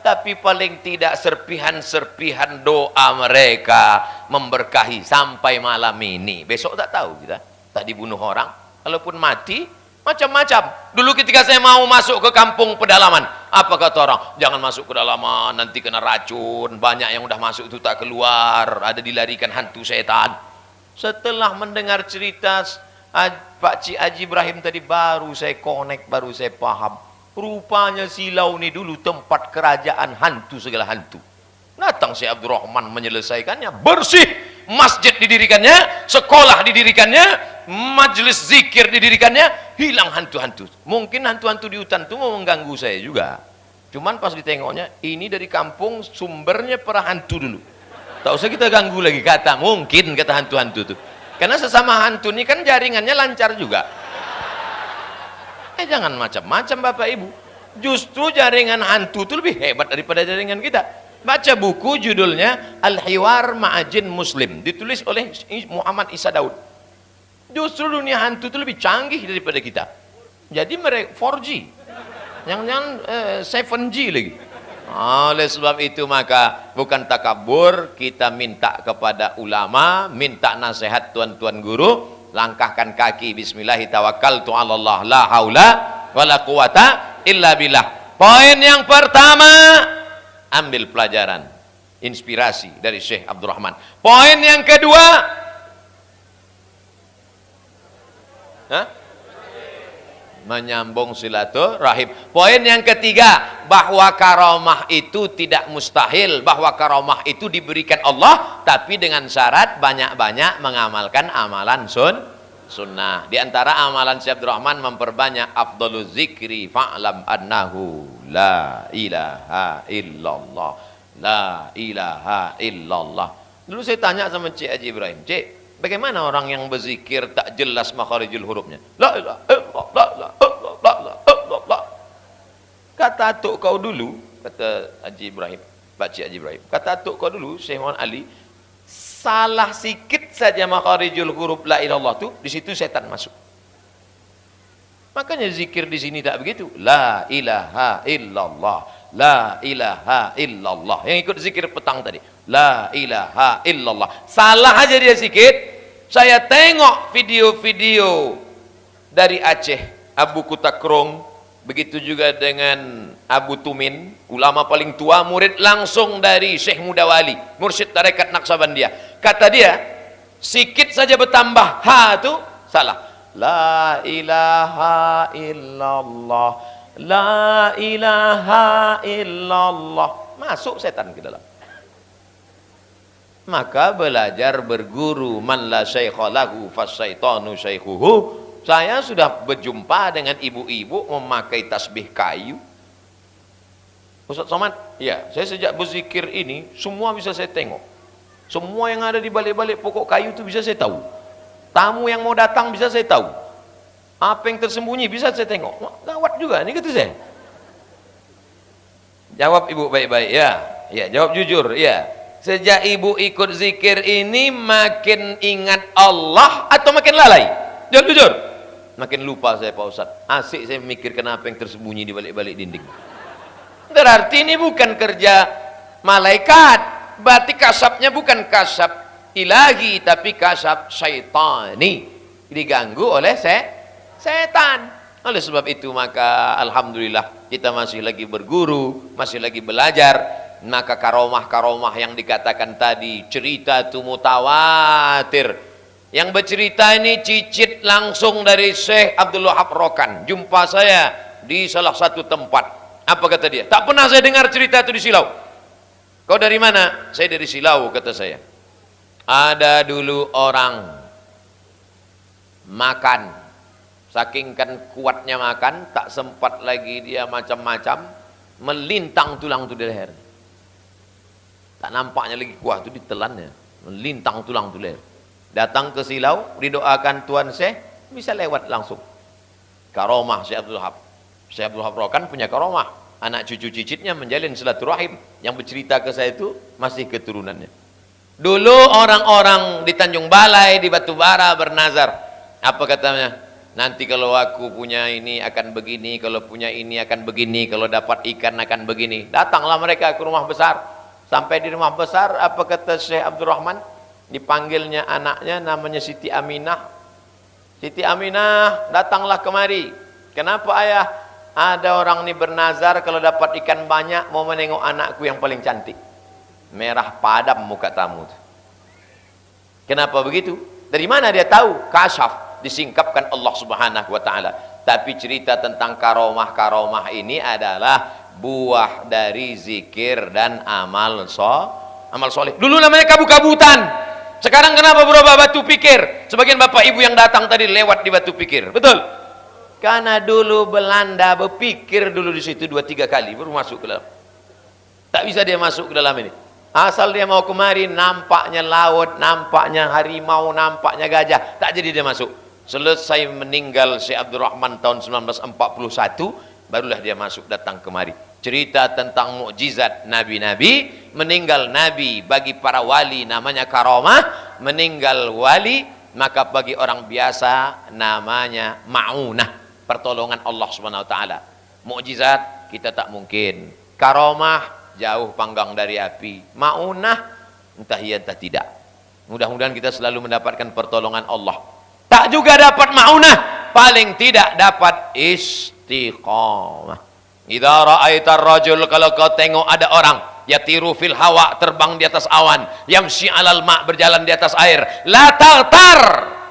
Tapi paling tidak serpihan-serpihan doa mereka memberkahi sampai malam ini. Besok tak tahu kita, tak dibunuh orang, kalaupun mati macam-macam. Dulu ketika saya mau masuk ke kampung pedalaman, apa kata orang? Jangan masuk ke pedalaman, nanti kena racun. Banyak yang udah masuk itu tak keluar, ada dilarikan hantu setan. Setelah mendengar cerita Pak Cik Haji Ibrahim tadi, baru saya connect, baru saya paham. Rupanya Silau ini dulu tempat kerajaan hantu segala hantu. Datang Syekh Abdul Rahman menyelesaikannya, bersih, masjid didirikannya, sekolah didirikannya, majelis zikir didirikannya, hilang hantu-hantu. Mungkin hantu-hantu di hutan itu mau mengganggu saya juga. Cuman pas ditengoknya, ini dari kampung, sumbernya para hantu dulu. Tak usah kita ganggu lagi, kata mungkin, kata hantu-hantu itu. Karena sesama hantu ini kan jaringannya lancar juga. Jangan macam-macam Bapak Ibu. Justru jaringan hantu itu lebih hebat daripada jaringan kita. Baca buku judulnya Al-Hiwar Ma'ajin Muslim, ditulis oleh Muhammad Isa Daud. Justru dunia hantu itu lebih canggih daripada kita. Jadi mereka 4G, jangan-jangan 7G lagi. Oleh sebab itu maka bukan takabur, kita minta kepada ulama, minta nasihat tuan-tuan guru. Langkahkan kaki, bismillahi tawakkaltu 'alallah, la haula wala quwata illa billah. Poin yang pertama, ambil pelajaran, inspirasi dari Syekh Abdul Rahman. Poin yang kedua, menyambung silaturahim. Poin yang ketiga, bahwa karamah itu tidak mustahil, bahwa karamah itu diberikan Allah, tapi dengan syarat banyak-banyak mengamalkan amalan sunnah. Di antara amalan Syekh Abdul Rahman memperbanyak afdhaluz zikri fa'lam annahu la ilaha illallah, la ilaha illallah. Dulu saya tanya sama Cik Haji Ibrahim, Cik, bagaimana orang yang berzikir tak jelas makharijul hurufnya? La ilaha illallah, la ilaha illallah, la illallah. Kata atuk kau dulu, kata Haji Ibrahim, Pak Cik Haji Ibrahim, kata atuk kau dulu, Syekh Muhammad Ali, salah sikit saja makharijul huruf la ilallah tu, di situ setan masuk. Makanya zikir di sini tak begitu. La ilaha illallah, la ilaha illallah. Yang ikut zikir petang tadi, la ilaha illallah. Salah aja dia sikit. Saya tengok video-video dari Aceh, Abu Kutakrung, begitu juga dengan Abu Tumin, ulama paling tua, murid langsung dari Syekh Mudawali, mursyid tarekat Naqsabandiyah. Kata dia, sikit saja bertambah ha itu salah. La ilaha illallah, la ilaha illallah. Masuk setan ke dalam. Maka belajar berguru, man la syaikha lahu fasyaitanu syaikhuhu. Saya sudah berjumpa dengan ibu-ibu memakai tasbih kayu. Ustaz Somad, ya, saya sejak berzikir ini semua bisa saya tengok. Semua yang ada di balik-balik pokok kayu itu bisa saya tahu. Tamu yang mau datang bisa saya tahu. Apa yang tersembunyi bisa saya tengok. Wah, gawat juga, ini kata saya. Jawab ibu baik-baik, ya. Ya, jawab jujur, ya. Sejak ibu ikut zikir ini makin ingat Allah atau makin lalai? Jawab jujur. Makin lupa saya Pak Ustaz. Asik saya mikir kenapa yang tersembunyi di balik-balik dinding. Berarti ini bukan kerja malaikat. Berarti kasabnya bukan kasab ilahi, tapi kasab syaitani. Diganggu oleh setan. Oleh sebab itu maka alhamdulillah kita masih lagi berguru, masih lagi belajar. Maka karomah-karomah yang dikatakan tadi, cerita itu mutawatir. Yang bercerita ini cicit langsung dari Syekh Abdul Wahab Rokan. Jumpa saya di salah satu tempat. Apa kata dia? Tak pernah saya dengar cerita itu di Silau. Kau dari mana? Saya dari Silau, kata saya. Ada dulu orang makan, saking kan kuatnya makan, tak sempat lagi dia macam-macam, melintang tulang itu di leher. Tak nampaknya lagi kuah itu ditelannya, melintang tulang itu leher. Datang ke Silau, didoakan Tuan Syekh, bisa lewat langsung. Karomah Syekh Abdul Wahab. Syekh Abdul Wahab Rokan punya karomah. Anak cucu cicitnya menjalin silaturahim. Yang bercerita ke saya itu masih keturunannya. Dulu orang-orang di Tanjung Balai, di Batubara bernazar. Apa katanya? Nanti kalau aku punya ini akan begini, kalau punya ini akan begini, kalau dapat ikan akan begini. Datanglah mereka ke rumah besar. Sampai di rumah besar, apa kata Syekh Abdurrahman? Dipanggilnya anaknya, namanya Siti Aminah. Siti Aminah, datanglah kemari. Kenapa ayah? Ada orang ini bernazar kalau dapat ikan banyak mau menengok anakku yang paling cantik. Merah padam muka tamu. Kenapa begitu? Dari mana dia tahu? Kasyaf, disingkapkan Allah Subhanahu wa taala. Tapi cerita tentang karomah-karomah ini adalah buah dari zikir dan amal soleh. Dulu namanya kabut-kabutan. Sekarang kenapa berubah batu pikir? Sebagian bapak ibu yang datang tadi lewat di batu pikir. Betul? Karena dulu Belanda berpikir dulu di situ 2-3 kali baru masuk ke dalam. Tak bisa dia masuk ke dalam ini. Asal dia mau kemari, nampaknya laut, nampaknya harimau, nampaknya gajah, tak jadi dia masuk. Selesai meninggal Syekh Abdurrahman tahun 1941, barulah dia masuk datang kemari. Cerita tentang mukjizat nabi-nabi, meninggal nabi bagi para wali namanya karomah, meninggal wali maka bagi orang biasa namanya maunah. Pertolongan Allah Subhanahu wa taala. Mukjizat kita tak mungkin. Karomah jauh panggang dari api. Maunah entah iya entah tidak. Mudah-mudahan kita selalu mendapatkan pertolongan Allah. Tak juga dapat maunah, paling tidak dapat istiqamah. Idza ra'aitar rajul, kalau kau tengok ada orang yatiru fil hawa, terbang di atas awan, yamshi 'alal ma', berjalan di atas air, la tartar,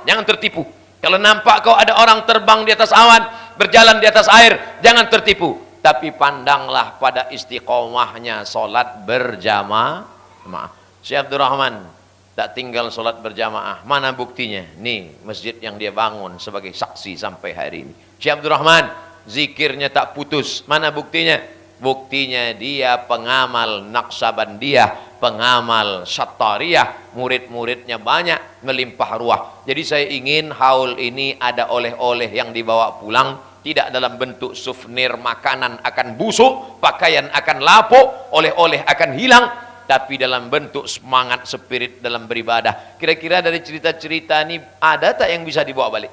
jangan tertipu. Kalau nampak kau ada orang terbang di atas awan, berjalan di atas air, jangan tertipu. Tapi pandanglah pada istiqomahnya solat berjamaah. Syekh Abdurrahman tak tinggal solat berjamaah. Mana buktinya? Nih masjid yang dia bangun sebagai saksi sampai hari ini. Syekh Abdurrahman zikirnya tak putus. Mana buktinya? Buktinya dia pengamal Naqsabandiyah, pengamal Syattariyah, murid-muridnya banyak, melimpah ruah. Jadi saya ingin haul ini ada oleh-oleh yang dibawa pulang, tidak dalam bentuk souvenir makanan akan busuk, pakaian akan lapuk, oleh-oleh akan hilang, tapi dalam bentuk semangat spirit dalam beribadah. Kira-kira dari cerita-cerita ini ada tak yang bisa dibawa balik?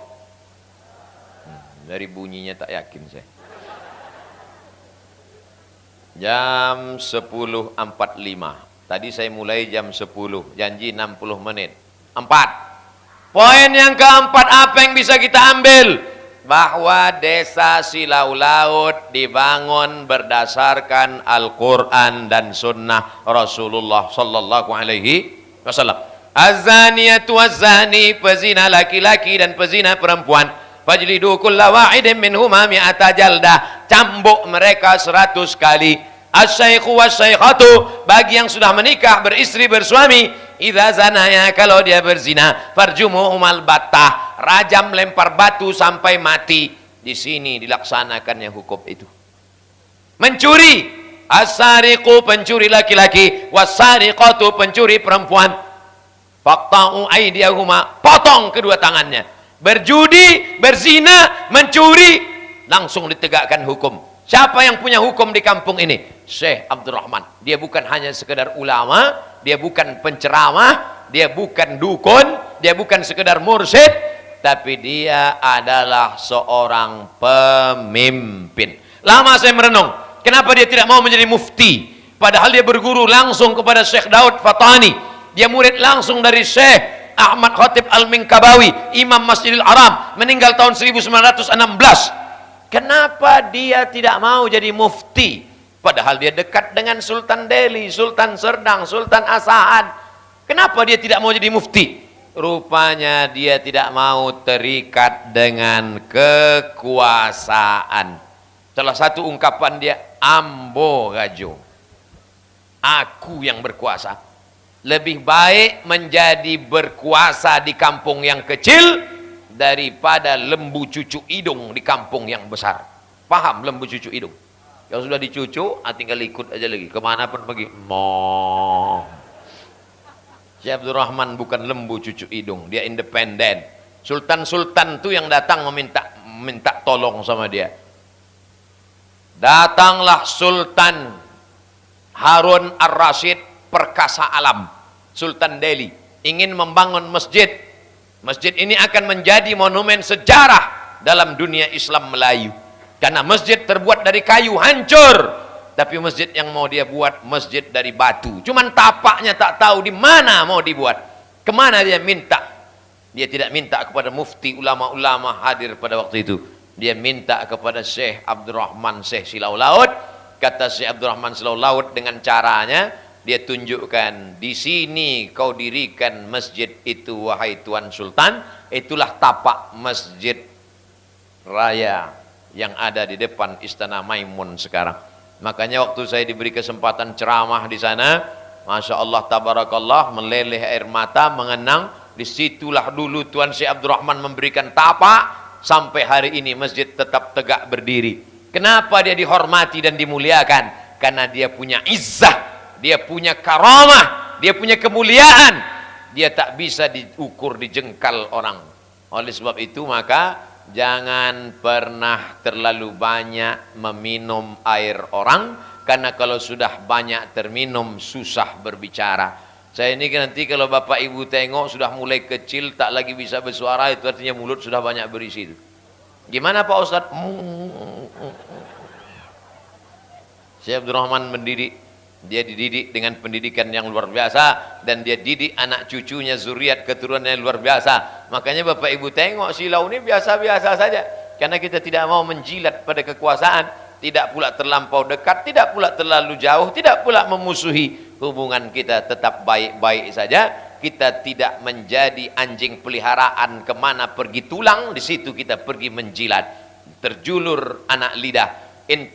Dari bunyinya tak yakin saya. Jam 10.45. Tadi saya mulai jam 10, janji 60 menit. 4. Poin yang keempat, apa yang bisa kita ambil? Bahwa desa Silau Laut dibangun berdasarkan Al-Quran dan Sunnah Rasulullah Sallallahu Alaihi Wasallam. Az-zaniyatu waz-zani, pezina laki-laki dan pezina perempuan, fajlidu kulla wahidin minhuma mi'ata jaldah, cambuk mereka 100 kali. Asy-syaikhu wasy-syaikhatu, bagi yang sudah menikah beristri bersuami, idza zanaya, kalau dia berzina, farjumuhumal battah, rajam lempar batu sampai mati. Di sini dilaksanakannya hukum itu. Mencuri, as-sariqu, pencuri laki-laki, was-sariqatu, pencuri perempuan, faqta'u aydiyahuma, potong kedua tangannya. Berjudi, berzina, mencuri, langsung ditegakkan hukum. Siapa yang punya hukum di kampung ini? Syekh Abdurrahman. Dia bukan hanya sekedar ulama, dia bukan penceramah, dia bukan dukun, dia bukan sekedar mursyid, tapi dia adalah seorang pemimpin. Lama saya merenung, kenapa dia tidak mau menjadi mufti? Padahal dia berguru langsung kepada Syekh Daud Fatani. Dia murid langsung dari Syekh Ahmad Khatib Al-Minkabawi, Imam Masjidil Haram, meninggal tahun 1916. Kenapa dia tidak mau jadi mufti? Padahal dia dekat dengan Sultan Delhi, Sultan Serdang, Sultan Asahan. Kenapa dia tidak mau jadi mufti? Rupanya dia tidak mau terikat dengan kekuasaan. Salah satu ungkapan dia, ambo gajo, aku yang berkuasa. Lebih baik menjadi berkuasa di kampung yang kecil daripada lembu cucu hidung di kampung yang besar. Paham lembu cucu hidung? Kalau sudah dicucu, tinggal ikut aja lagi. Kemana pun pergi. Mo. Syekh Abdul Rahman bukan lembu cucu hidung, dia independen. Sultan-sultan tuh yang datang minta tolong sama dia. Datanglah Sultan Harun Ar-Rasyid perkasa alam, Sultan Delhi, ingin membangun masjid. Masjid ini akan menjadi monumen sejarah dalam dunia Islam Melayu. Karena masjid terbuat dari kayu hancur. Tapi masjid yang mau dia buat masjid dari batu. Cuman tapaknya tak tahu di mana mau dibuat. Kemana dia minta? Dia tidak minta kepada mufti ulama-ulama hadir pada waktu itu. Dia minta kepada Syekh Abdurrahman Syekh Silau Laut. Kata Syekh Abdurrahman Silau Laut dengan caranya, dia tunjukkan, di sini kau dirikan masjid itu wahai Tuan Sultan. Itulah tapak masjid raya yang ada di depan Istana Maimun sekarang. Makanya waktu saya diberi kesempatan ceramah di sana, Masya Allah tabarakallah, meleleh air mata, mengenang. Disitulah dulu Tuan Syekh Abdurrahman memberikan tapak, sampai hari ini masjid tetap tegak berdiri. Kenapa dia dihormati dan dimuliakan? Karena dia punya izzah, dia punya karamah, dia punya kemuliaan. Dia tak bisa diukur, dijengkal orang. Oleh sebab itu maka jangan pernah terlalu banyak meminum air orang, karena kalau sudah banyak terminum susah berbicara. Saya ini nanti kalau bapak ibu tengok sudah mulai kecil tak lagi bisa bersuara, itu artinya mulut sudah banyak berisi itu. Gimana Pak Ustadz? Syekh Abdul Rahman mendidik. Dia dididik dengan pendidikan yang luar biasa, dan dia didik anak cucunya, zuriat keturunannya luar biasa. Makanya bapak ibu tengok Silau ini biasa-biasa saja, karena kita tidak mau menjilat pada kekuasaan, tidak pula terlampau dekat, tidak pula terlalu jauh, tidak pula memusuhi. Hubungan kita tetap baik-baik saja. Kita tidak menjadi anjing peliharaan, kemana pergi tulang di situ kita pergi menjilat. Terjulur anak lidah. In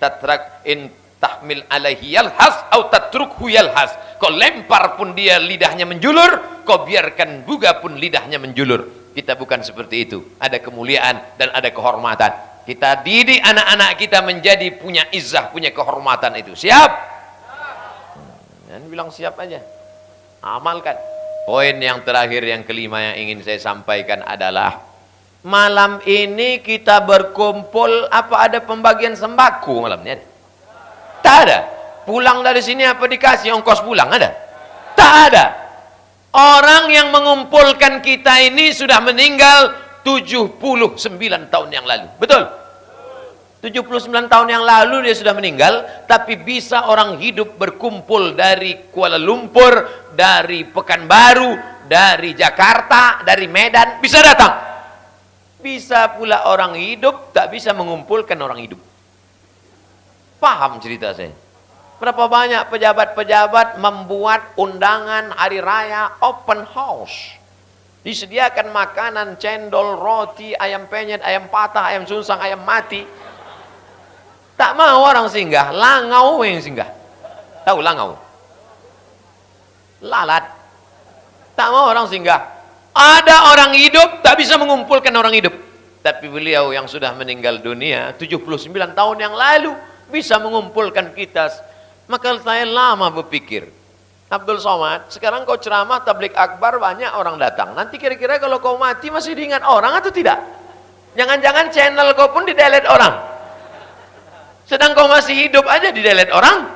tahmil alaihi yalhas atau tatrukhu yalhas. Kau lempar pun dia lidahnya menjulur, kau biarkan juga pun lidahnya menjulur. Kita bukan seperti itu. Ada kemuliaan dan ada kehormatan. Kita didik anak-anak kita menjadi punya izzah, punya kehormatan itu. Siap? Jangan bilang siap aja. Amalkan. Poin yang terakhir, yang kelima yang ingin saya sampaikan adalah malam ini kita berkumpul, apa ada pembagian sembako malam ini? Ada? Tak ada. Pulang dari sini apa dikasih ongkos pulang? Ada? Tak ada. Orang yang mengumpulkan kita ini sudah meninggal 79 tahun yang lalu. Betul? 79 tahun yang lalu dia sudah meninggal, tapi bisa orang hidup berkumpul dari Kuala Lumpur, dari Pekanbaru, dari Jakarta, dari Medan, bisa datang. Bisa pula orang hidup tak bisa mengumpulkan orang hidup. Paham cerita saya? Berapa banyak pejabat-pejabat membuat undangan hari raya open house. Disediakan makanan, cendol, roti, ayam penyet, ayam patah, ayam sunsang, ayam mati. Tak mau orang singgah, langau yang singgah. Tahu langau? Lalat. Tak mau orang singgah. Ada orang hidup tak bisa mengumpulkan orang hidup. Tapi beliau yang sudah meninggal dunia 79 tahun yang lalu bisa mengumpulkan kita. Maka saya lama berpikir, Abdul Somad, sekarang kau ceramah tablik akbar banyak orang datang. Nanti kira-kira kalau kau mati masih diingat orang atau tidak? Jangan-jangan channel kau pun di-delete orang. Sedang kau masih hidup aja di-delete orang.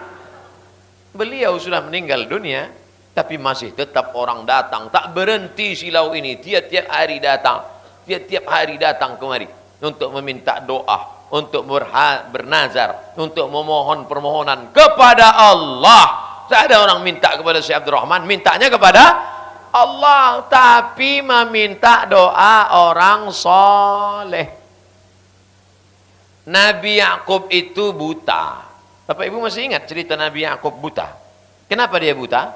Beliau sudah meninggal dunia, tapi masih tetap orang datang. Tak berhenti Silau ini, tiap-tiap hari datang. Tiap-tiap hari datang kemari untuk meminta doa, untuk bernazar, untuk memohon permohonan kepada Allah. Tak ada orang minta kepada Syekh Abdul Rahman, mintanya kepada Allah, tapi meminta doa orang soleh. Nabi Yakub itu buta. Bapak Ibu masih ingat cerita Nabi Yakub buta? Kenapa dia buta?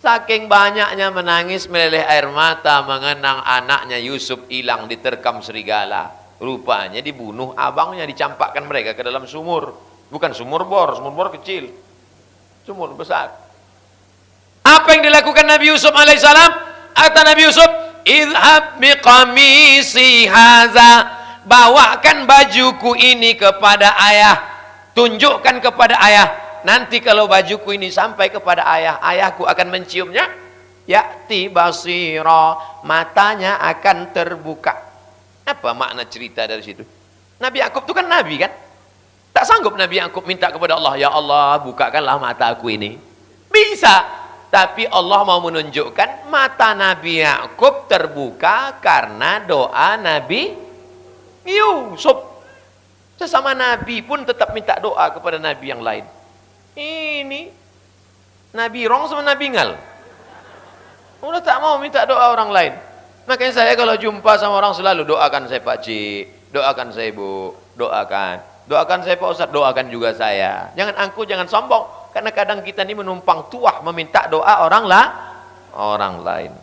Saking banyaknya menangis meleleh air mata mengenang anaknya Yusuf hilang diterkam serigala. Rupanya dibunuh abangnya, dicampakkan mereka ke dalam sumur. Bukan sumur bor kecil. Sumur besar. Apa yang dilakukan Nabi Yusuf alaihissalam? Kata Nabi Yusuf, "Idhab biqamisi haza." Bawakan bajuku ini kepada ayah. Tunjukkan kepada ayah. Nanti kalau bajuku ini sampai kepada ayah, ayahku akan menciumnya. Ya'ti basira, matanya akan terbuka. Apa makna cerita dari situ? Nabi Yakub itu kan nabi kan? Tak sanggup Nabi Yakub minta kepada Allah, ya Allah bukakanlah mataku ini. Bisa, tapi Allah mau menunjukkan mata Nabi Yakub terbuka karena doa Nabi Yusuf. Sesama nabi pun tetap minta doa kepada nabi yang lain. Ini Nabi Rong sama Nabi Ngal. Udah tak mau minta doa orang lain. Makanya saya kalau jumpa sama orang selalu doakan saya Pak Cik, doakan saya Ibu, doakan saya Pak Ustadz, doakan juga saya. Jangan angku, jangan sombong. Karena kadang kita ini menumpang tuah meminta doa orang lain.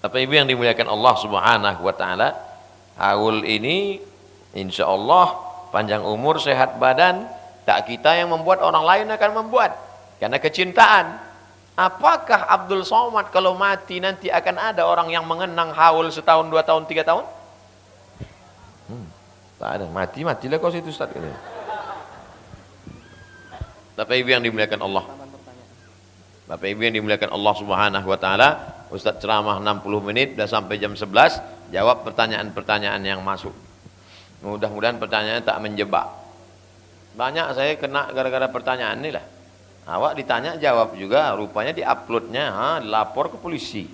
Bapak Ibu yang dimuliakan Allah Subhanahu wa taala, haul ini insya Allah panjang umur, sehat badan. Tak kita yang membuat, orang lain akan membuat. Karena kecintaan. Apakah Abdul Somad kalau mati nanti akan ada orang yang mengenang haul setahun, 2 tahun, 3 tahun? Tak ada. Matilah kau situ Ustaz. Bapak Ibu yang dimuliakan Allah. Bapak Ibu yang dimuliakan Allah Subhanahu wa taala, Ustaz ceramah 60 menit, sudah sampai jam 11, jawab pertanyaan-pertanyaan yang masuk. Mudah-mudahan pertanyaannya tak menjebak. Banyak saya kena gara-gara pertanyaan ini lah. Awak ditanya jawab juga, rupanya diuploadnya, dilapor ke polisi.